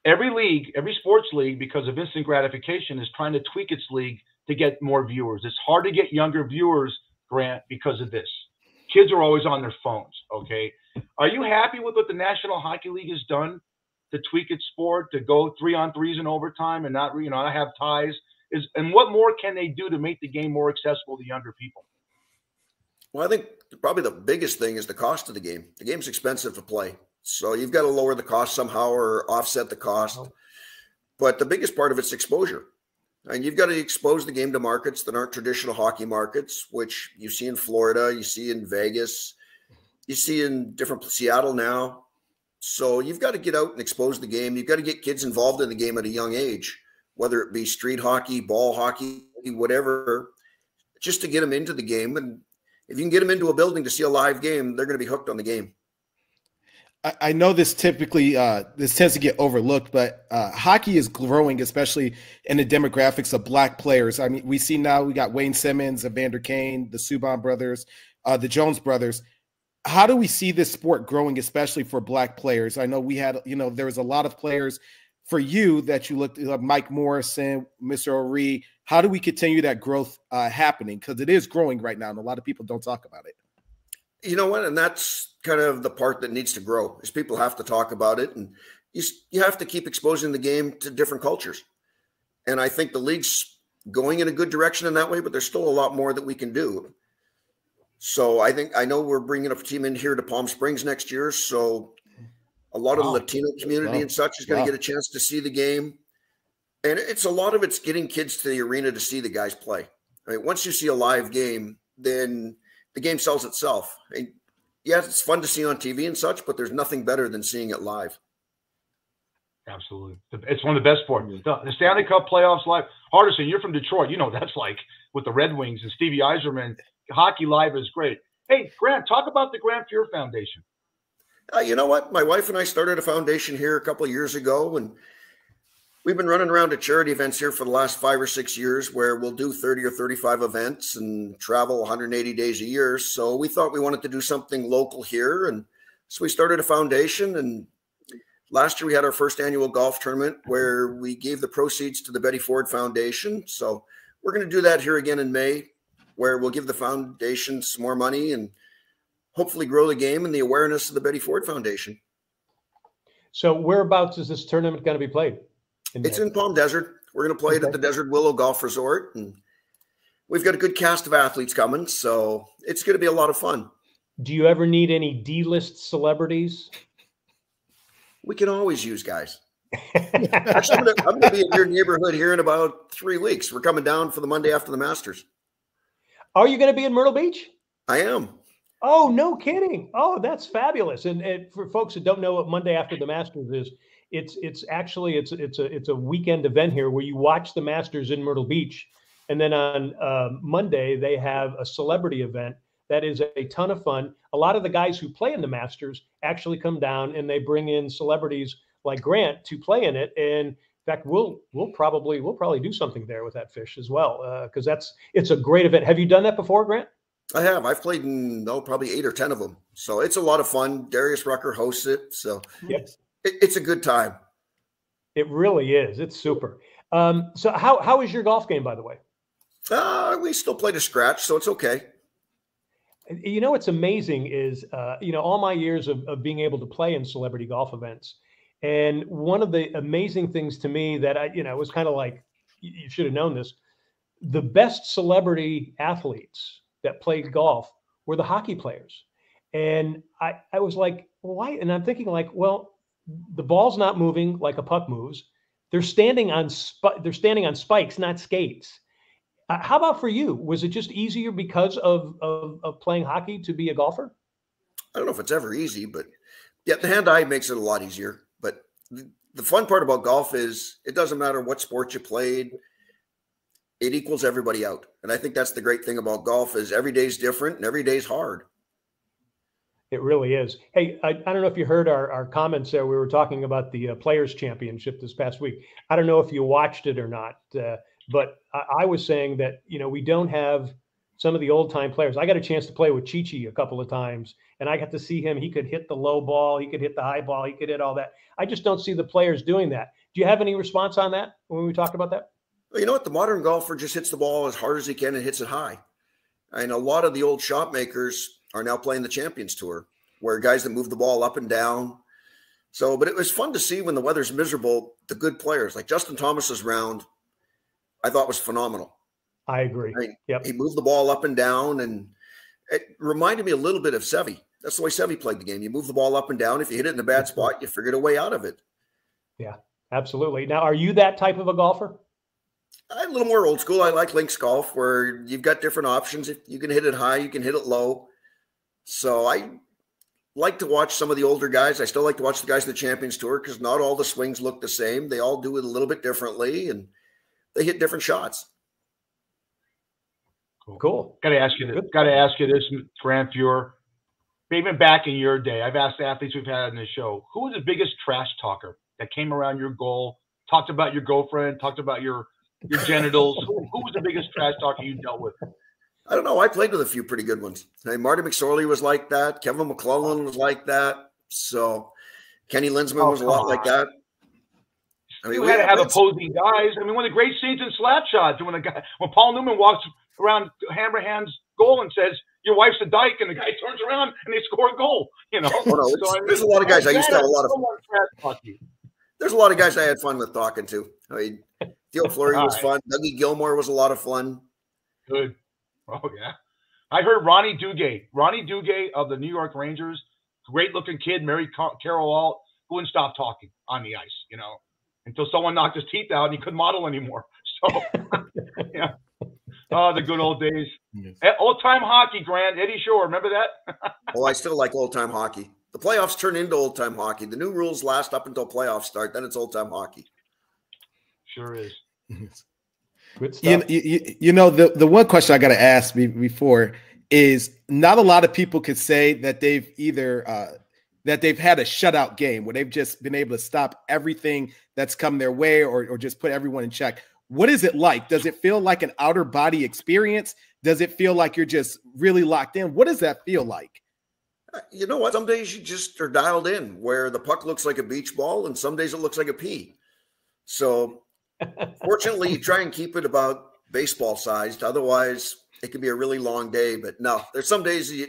Every league, every sports league, because of instant gratification, is trying to tweak its league to get more viewers. It's hard to get younger viewers, Grant, because of this. Kids are always on their phones, okay? Are you happy with what the National Hockey League has done to tweak its sport, to go 3-on-3s in overtime and not have ties? And what more can they do to make the game more accessible to younger people? Well, I think probably the biggest thing is the cost of the game. The game's expensive to play. So you've got to lower the cost somehow or offset the cost. But the biggest part of it's exposure. And you've got to expose the game to markets that aren't traditional hockey markets, which you see in Florida, you see in Vegas, you see in different Seattle now. So you've got to get out and expose the game. You've got to get kids involved in the game at a young age, whether it be street hockey, ball hockey, whatever, just to get them into the game. And if you can get them into a building to see a live game, they're going to be hooked on the game. I know this typically this tends to get overlooked, but hockey is growing, especially in the demographics of Black players. I mean, we see now we got Wayne Simmons, Evander Kane, the Subban brothers, the Jones brothers. How do we see this sport growing, especially for Black players? I know we had, there was a lot of players for you that you looked at, Mike Morrison, Mr. O'Ree. How do we continue that growth happening? Because it is growing right now, and a lot of people don't talk about it. You know what? And that's kind of the part that needs to grow is people have to talk about it. And you have to keep exposing the game to different cultures. And I think the league's going in a good direction in that way, but there's still a lot more that we can do. So I know we're bringing a team in here to Palm Springs next year. So a lot of the Latino community and such is going to get a chance to see the game. And it's a lot of it's getting kids to the arena to see the guys play. I mean, once you see a live game, then the game sells itself. Yeah, it's fun to see on TV and such, but there's nothing better than seeing it live. Absolutely. It's one of the best sports. The Stanley Cup playoffs live. Hardison, you're from Detroit. You know that's like with the Red Wings and Stevie Yzerman. Hockey live is great. Hey, Grant, talk about the Grant Fuhr Foundation. You know what? My wife and I started a foundation here a couple of years ago, and we've been running around to charity events here for the last 5 or 6 years where we'll do 30 or 35 events and travel 180 days a year. So we thought we wanted to do something local here. And so we started a foundation. And last year we had our first annual golf tournament where we gave the proceeds to the Betty Ford Foundation. So we're going to do that here again in May, where we'll give the foundation some more money and hopefully grow the game and the awareness of the Betty Ford Foundation. So whereabouts is this tournament going to be played? It's in Palm Desert. We're going to play it at the Desert Willow Golf Resort. And we've got a good cast of athletes coming, so it's going to be a lot of fun. Do you ever need any D-list celebrities? We can always use guys. Actually, I'm going to be in your neighborhood here in about 3 weeks. We're coming down for the Monday after the Masters. Are you going to be in Myrtle Beach? I am. Oh, no kidding. Oh, that's fabulous. And for folks that don't know what Monday after the Masters is, it's actually a weekend event here where you watch the Masters in Myrtle Beach, and then on Monday they have a celebrity event That is a ton of fun. A lot of the guys who play in the Masters actually come down and they bring in celebrities like Grant to play in it. And in fact, we'll probably do something there with that, Fish, as well, because it's a great event. Have you done that before, Grant? I have. I've played in probably 8 or 10 of them. So it's a lot of fun. Darius Rucker hosts it. So it's a good time. It really is. It's super. So how is your golf game, by the way? We still play to scratch, so it's okay. You know, what's amazing is, all my years of being able to play in celebrity golf events. And one of the amazing things to me that was kind of like, you should have known this, the best celebrity athletes that played golf were the hockey players. And I was like, why? And I'm thinking like, well, the ball's not moving like a puck moves. They're standing on spikes, not skates. How about for you? Was it just easier because of playing hockey to be a golfer? I don't know if it's ever easy, but yeah, the hand-eye makes it a lot easier. But the fun part about golf is it doesn't matter what sport you played. It equals everybody out. And I think that's the great thing about golf is every day's different and every day's hard. It really is. Hey, I don't know if you heard our comments there. We were talking about the Players' Championship this past week. I don't know if you watched it or not, but I was saying that, we don't have some of the old-time players. I got a chance to play with Chi-Chi a couple of times, and I got to see him. He could hit the low ball. He could hit the high ball. He could hit all that. I just don't see the players doing that. Do you have any response on that when we talked about that? Well, you know what? The modern golfer just hits the ball as hard as he can and hits it high. And a lot of the old shot makers are now playing the Champions Tour, where guys that move the ball up and down. So, but it was fun to see when the weather's miserable, the good players like Justin Thomas's round, I thought was phenomenal. I agree. Yep. He moved the ball up and down, and it reminded me a little bit of Seve. That's the way Seve played the game. You move the ball up and down. If you hit it in a bad spot, you figured a way out of it. Yeah, absolutely. Now, are you that type of a golfer? I'm a little more old school. I like links golf, where you've got different options. If you can hit it high, you can hit it low. So I like to watch some of the older guys. I still like to watch the guys in the Champions Tour because not all the swings look the same. They all do it a little bit differently, and they hit different shots. Cool. Got to ask you this, Grant Fuhr. Even back in your day, I've asked athletes we've had on this show, who was the biggest trash talker that came around your goal, talked about your girlfriend, talked about your genitals? Who was the biggest trash talker you dealt with? I don't know. I played with a few pretty good ones. Hey, Marty McSorley was like that. Kevin McClellan was like that. So Kenny Linsman was a lot like that. I mean, you had to have opposing guys. I mean, one of the great scenes in Slapshot, when Paul Newman walks around Hammerhand's goal and says, "Your wife's a dyke," and the guy turns around and they score a goal. Oh, no, there's a lot of guys I used to have a lot of. There's a lot of guys I had fun with talking to. I mean, Theo Fleury was fun. Dougie Gilmore was a lot of fun. Good. Oh yeah, I heard Ronnie Duguay of the New York Rangers, great-looking kid, married Carol Alt, who wouldn't stop talking on the ice, until someone knocked his teeth out and he couldn't model anymore. So, yeah. Oh, the good old days. Yes. Old-time hockey, Grant. Eddie Shore, remember that? Oh, I still like old-time hockey. The playoffs turn into old-time hockey. The new rules last up until playoffs start. Then it's old-time hockey. Sure is. Good stuff. The one question I got to ask before is not a lot of people could say that they've either that they've had a shutout game where they've just been able to stop everything that's come their way or just put everyone in check. What is it like? Does it feel like an outer body experience? Does it feel like you're just really locked in? What does that feel like? You know what? Some days you just are dialed in where the puck looks like a beach ball and some days it looks like a pea. So fortunately, you try and keep it about baseball sized. Otherwise, it can be a really long day. But no, there's some days you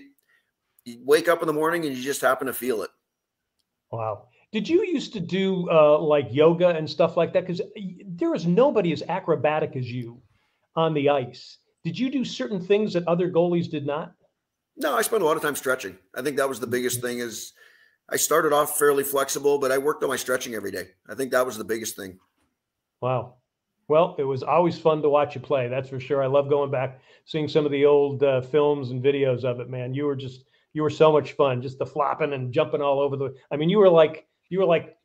wake up in the morning and you just happen to feel it. Wow. Did you used to do like yoga and stuff like that? Because there is nobody as acrobatic as you on the ice. Did you do certain things that other goalies did not? No, I spent a lot of time stretching. I think that was the biggest thing is I started off fairly flexible, but I worked on my stretching every day. I think that was the biggest thing. Wow. Well, it was always fun to watch you play. That's for sure. I love going back, seeing some of the old films and videos of it, man. You were so much fun, just the flopping and jumping all over the, I mean, you were like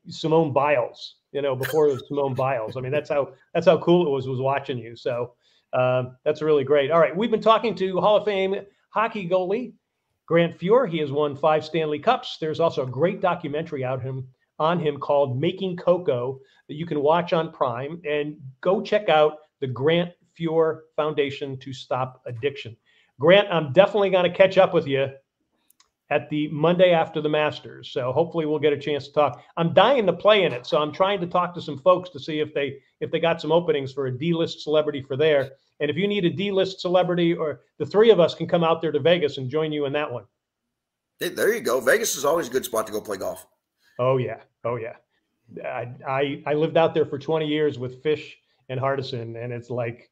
Simone Biles, before it was Simone Biles. I mean, that's how cool it was watching you. So that's really great. All right. We've been talking to Hall of hockey goalie, Grant Fuhr. He has won 5 Stanley Cups. There's also a great documentary on him called Making Coco that you can watch on Prime. And go check out the Grant Fuhr Foundation to Stop Addiction. Grant, I'm definitely going to catch up with you at the Monday after the Masters. So hopefully we'll get a chance to talk. I'm dying to play in it, so I'm trying to talk to some folks to see if they got some openings for a D-list celebrity for there. And if you need a D-list celebrity, or the 3 of us can come out there to Vegas and join you in that one. Hey, there you go. Vegas is always a good spot to go play golf. Oh yeah. Oh yeah. I lived out there for 20 years with Fish and Hardison, and it's like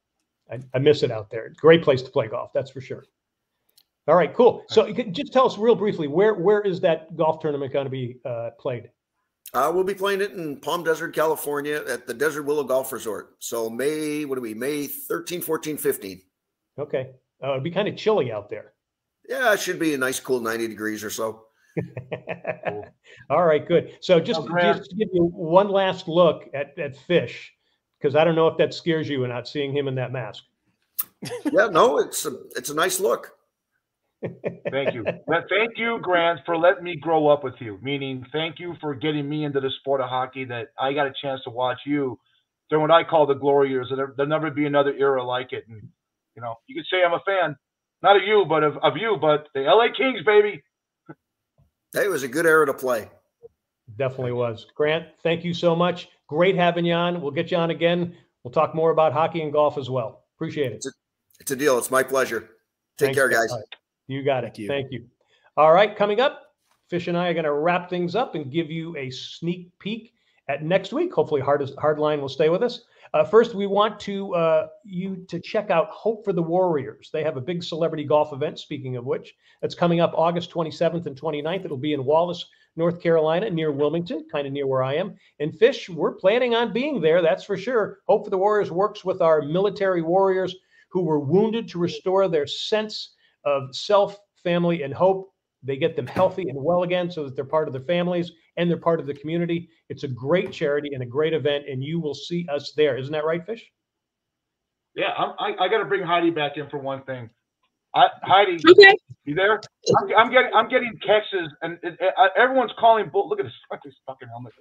I miss it out there. Great place to play golf, that's for sure. All right, cool. So just tell us real briefly, where is that golf tournament going to be played? We'll be playing it in Palm Desert, California at the Desert Willow Golf Resort. So May 13, 14, 15. Okay. It'd be kind of chilly out there. Yeah, it should be a nice cool 90 degrees or so. All right, good. So just to give you one last look at Fish, because I don't know if that scares you or not, seeing him in that mask. Yeah, no, it's a nice look. Thank you. Thank you, Grant, for letting me grow up with you. Meaning, thank you for getting me into the sport of hockey that I got a chance to watch you during what I call the glory years. There'll never be another era like it. And, you know, you could say I'm a fan, not of you, but of you, but the LA Kings, baby. Hey, it was a good era to play. Definitely was. Grant, thank you so much. Great having you on. We'll get you on again. We'll talk more about hockey and golf as well. Appreciate it. It's a deal. It's my pleasure. Take care, guys. You got it. Thank you. All right, coming up, Fish and I are going to wrap things up and give you a sneak peek at next week. Hopefully Hardline will stay with us. First, we want you to check out Hope for the Warriors. They have a big celebrity golf event, speaking of which, that's coming up August 27th and 29th. It'll be in Wallace, North Carolina, near Wilmington, kind of near where I am. And Fish, we're planning on being there, that's for sure. Hope for the Warriors works with our military warriors who were wounded to restore their sense of self, family, and hope. They get them healthy and well again so that they're part of their families and they're part of the community. It's a great charity and a great event, and you will see us there. Isn't that right, Fish? Yeah, I got to bring Heidi back in for one thing. Heidi, okay. You there? I'm getting texts, and everyone's calling. Look at this fucking helmet.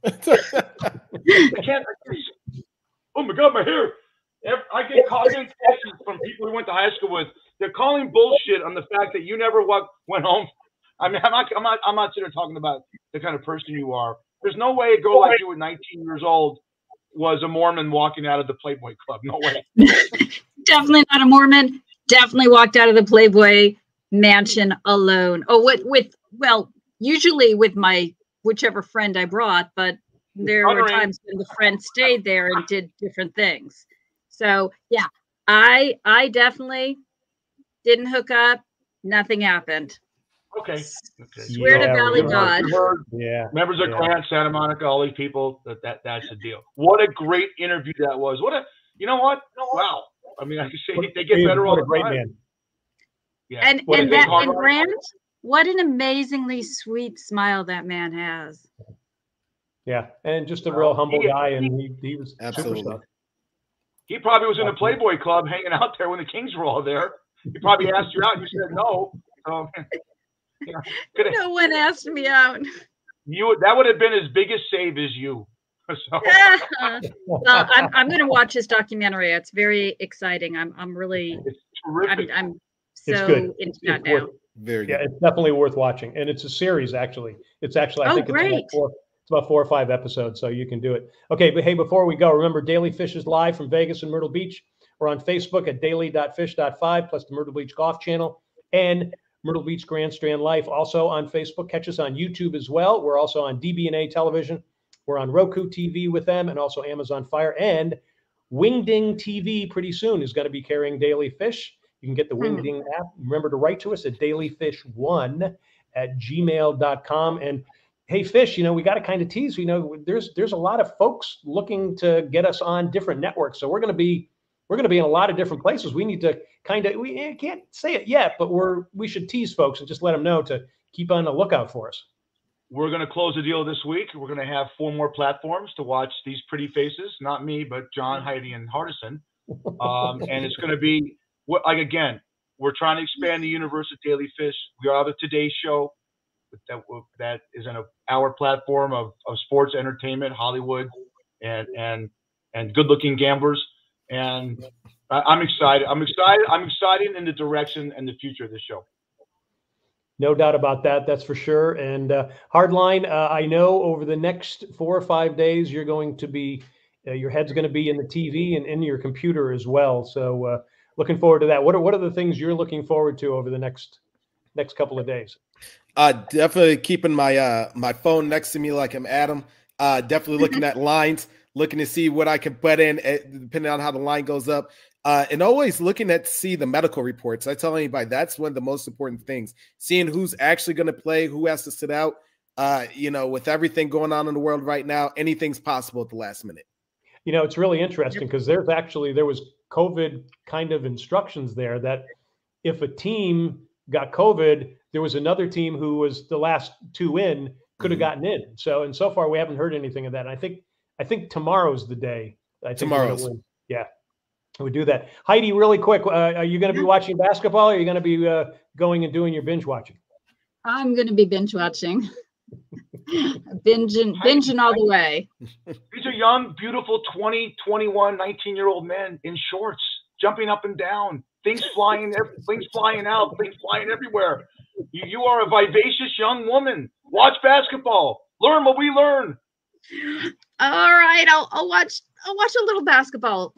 I can't. Oh my God, my hair! I get texts from people we went to high school with. They're calling bullshit on the fact that you never went home. I mean, I'm not sitting there talking about the kind of person you are. There's no way a girl like you at 19 years old was a Mormon walking out of the Playboy Club. No way. Definitely not a Mormon. Definitely walked out of the Playboy Mansion alone. Oh, usually with my whichever friend I brought, but there were times when the friend stayed there and did different things. So yeah, I definitely didn't hook up. Nothing happened. Okay. Swear to Valley God. Members of Grant, Santa Monica, all these people. That's the deal. What a great interview that was. You know what? Wow. I mean, I can say they get better all the time. Man. Yeah. And Grant, what an amazingly sweet smile that man has. Yeah, and just a real humble guy, and he was absolutely. Superstar. He probably was in the Playboy Club hanging out there when the Kings were all there. He probably asked you out. You said no. No one asked me out. That would have been his biggest save as you. So. Well, I'm going to watch this documentary. It's very exciting. I'm really. It's terrific. I'm so into that now. Very good. Yeah, it's definitely worth watching, and it's a series actually. It's actually I think it's about 4 or 5 episodes, so you can do it. Okay, but hey, before we go, remember Daly Fish is live from Vegas and Myrtle Beach. We're on Facebook at daily.fish.5 plus the Myrtle Beach Golf Channel and Myrtle Beach Grandstand Life also on Facebook. Catch us on YouTube as well. We're also on DB&A Television. We're on Roku TV with them and also Amazon Fire. And Wingding TV pretty soon is going to be carrying Daly Fish. You can get the Wingding app. Remember to write to us at dailyfish1@gmail.com. And hey, Fish, we got to kind of tease. There's a lot of folks looking to get us on different networks. So we're going to be in a lot of different places. We need to we can't say it yet, but we should tease folks and just let them know to keep on the lookout for us. We're going to close the deal this week. We're going to have 4 more platforms to watch these pretty faces. Not me, but John, Heidi, and Hardison. And it's going to be, again, We're trying to expand the universe of Daly Fish. We are the Today Show that is on our platform of sports, entertainment, Hollywood, and good-looking gamblers. And I'm excited. I'm excited in the direction and the future of the show. No doubt about that. That's for sure. And Hardline, I know over the next 4 or 5 days, you're going to be, your head's going to be in the TV and in your computer as well. So looking forward to that. What are the things you're looking forward to over the next couple of days? Definitely keeping my my phone next to me like I'm Adam. Definitely looking at lines, looking to see what I can put in, depending on how the line goes up. And always looking at see the medical reports. I tell anybody that's one of the most important things. Seeing who's actually going to play, who has to sit out. You know, with everything going on in the world right now, anything's possible at the last minute. You know, it's really interesting because there was COVID kind of instructions there that if a team got COVID, there was another team who was the last two in could have gotten in. So far we haven't heard anything of that. And I think tomorrow's the day. Tomorrow's. Yeah. We do that. Heidi, really quick, are you going to be watching basketball or are you going to be going and doing your binge watching? I'm going to be binge watching. Binging all the way. These are young, beautiful 20, 21, 19-year-old men in shorts, jumping up and down, things flying out, things flying everywhere. You are a vivacious young woman. Watch basketball. Learn what we learn. All right, I'll watch a little basketball.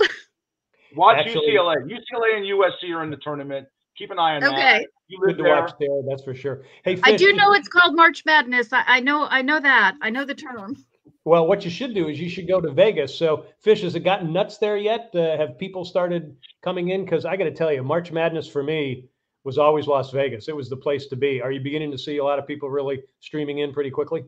Watch UCLA. UCLA and USC are in the tournament. Keep an eye on that. You live there. Watch there, that's for sure. Hey, Fish, I do know it's called March Madness. I know that. I know the term. Well, what you should do is you should go to Vegas. So, Fish, has it gotten nuts there yet? Have people started coming in? Because I got to tell you, March Madness for me was always Las Vegas. It was the place to be. Are you beginning to see a lot of people really streaming in pretty quickly?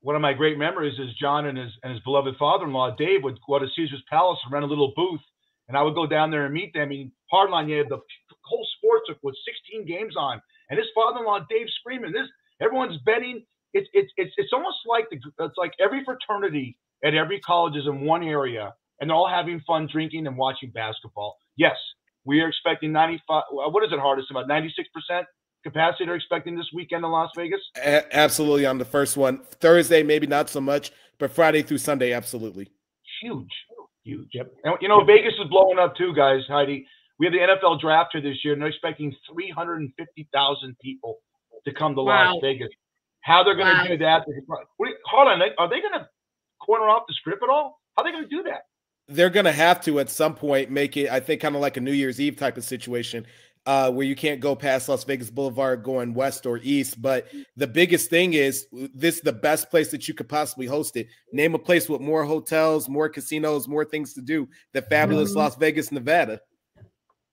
One of my great memories is John and his beloved father-in-law, Dave, would go to Caesar's Palace and rent a little booth. And I would go down there and meet them. I mean, Hardline, you had the whole sports book with 16 games on. And his father-in-law, Dave, screaming. Everyone's betting. It's almost like it's like every fraternity at every college is in one area, and they're all having fun drinking and watching basketball. Yes, we are expecting 95. What is it, hardest? About 96% capacity they're expecting this weekend in Las Vegas? Absolutely on the first one. Thursday, maybe not so much, but Friday through Sunday, absolutely. Huge. Yep. And you know, Vegas is blowing up too, guys. Heidi, we have the NFL draft here this year, and they're expecting 350,000 people to come to Las Vegas. How they're going to do that? Hold on, are they going to corner off the script at all? How are they going to do that? They're going to have to at some point make it, I think, kind of like a New Year's Eve type of situation. Where you can't go past Las Vegas Boulevard going west or east. But the biggest thing is this is the best place that you could possibly host it. Name a place with more hotels, more casinos, more things to do. The fabulous Las Vegas, Nevada.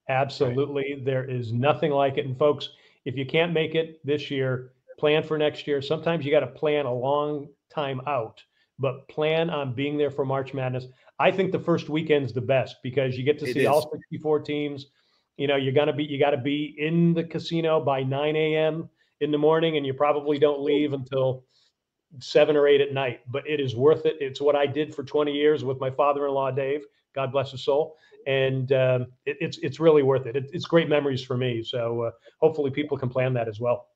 Absolutely. There is nothing like it. And folks, if you can't make it this year, plan for next year. Sometimes you got to plan a long time out, but plan on being there for March Madness. I think the first weekend's the best because you get to see all 64 teams. You know, you got to be in the casino by 9 a.m. in the morning, and you probably don't leave until 7 or 8 at night. But it is worth it. It's what I did for 20 years with my father-in-law, Dave. God bless his soul. And it's really worth it. It's great memories for me. So hopefully people can plan that as well.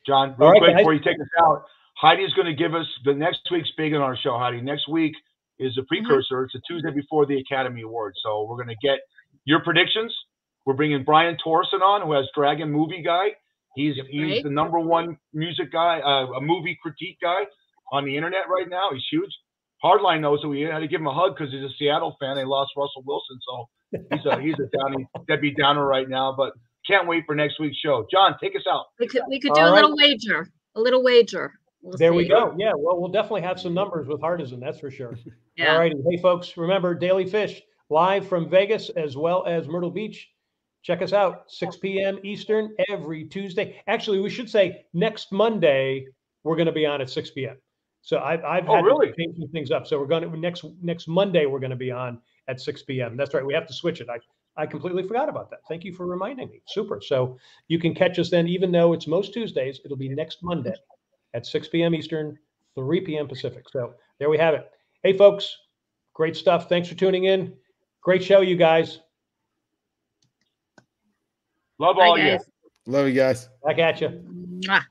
John, real quick before you take us out, Heidi is going to give us the next week's big on our show. Heidi, next week is a precursor. It's a Tuesday before the Academy Awards. So we're going to get your predictions. We're bringing Brian Torson on, who has Dragon Movie Guy. He's the #1 music guy, a movie critique guy on the internet right now. He's huge. Hardline knows, so we had to give him a hug because he's a Seattle fan. They lost Russell Wilson, so he's a Debbie Downer right now. But can't wait for next week's show. John, take us out. We could do a little wager. A little wager. There we go. Yeah, well, we'll definitely have some numbers with Hardison, that's for sure. Yeah. All righty. Hey, folks, remember Daly Fish live from Vegas as well as Myrtle Beach. Check us out, 6 p.m. Eastern every Tuesday. Actually, we should say next Monday we're going to be on at 6 p.m. So I've had to change some things up. So we're going to next Monday we're going to be on at 6 p.m. That's right. We have to switch it. I completely forgot about that. Thank you for reminding me. Super. So you can catch us then, even though it's most Tuesdays, it'll be next Monday at 6 p.m. Eastern, 3 p.m. Pacific. So there we have it. Hey, folks, great stuff. Thanks for tuning in. Great show, you guys. Love Bye, all you. guys. Love you guys. Back at you. Mwah.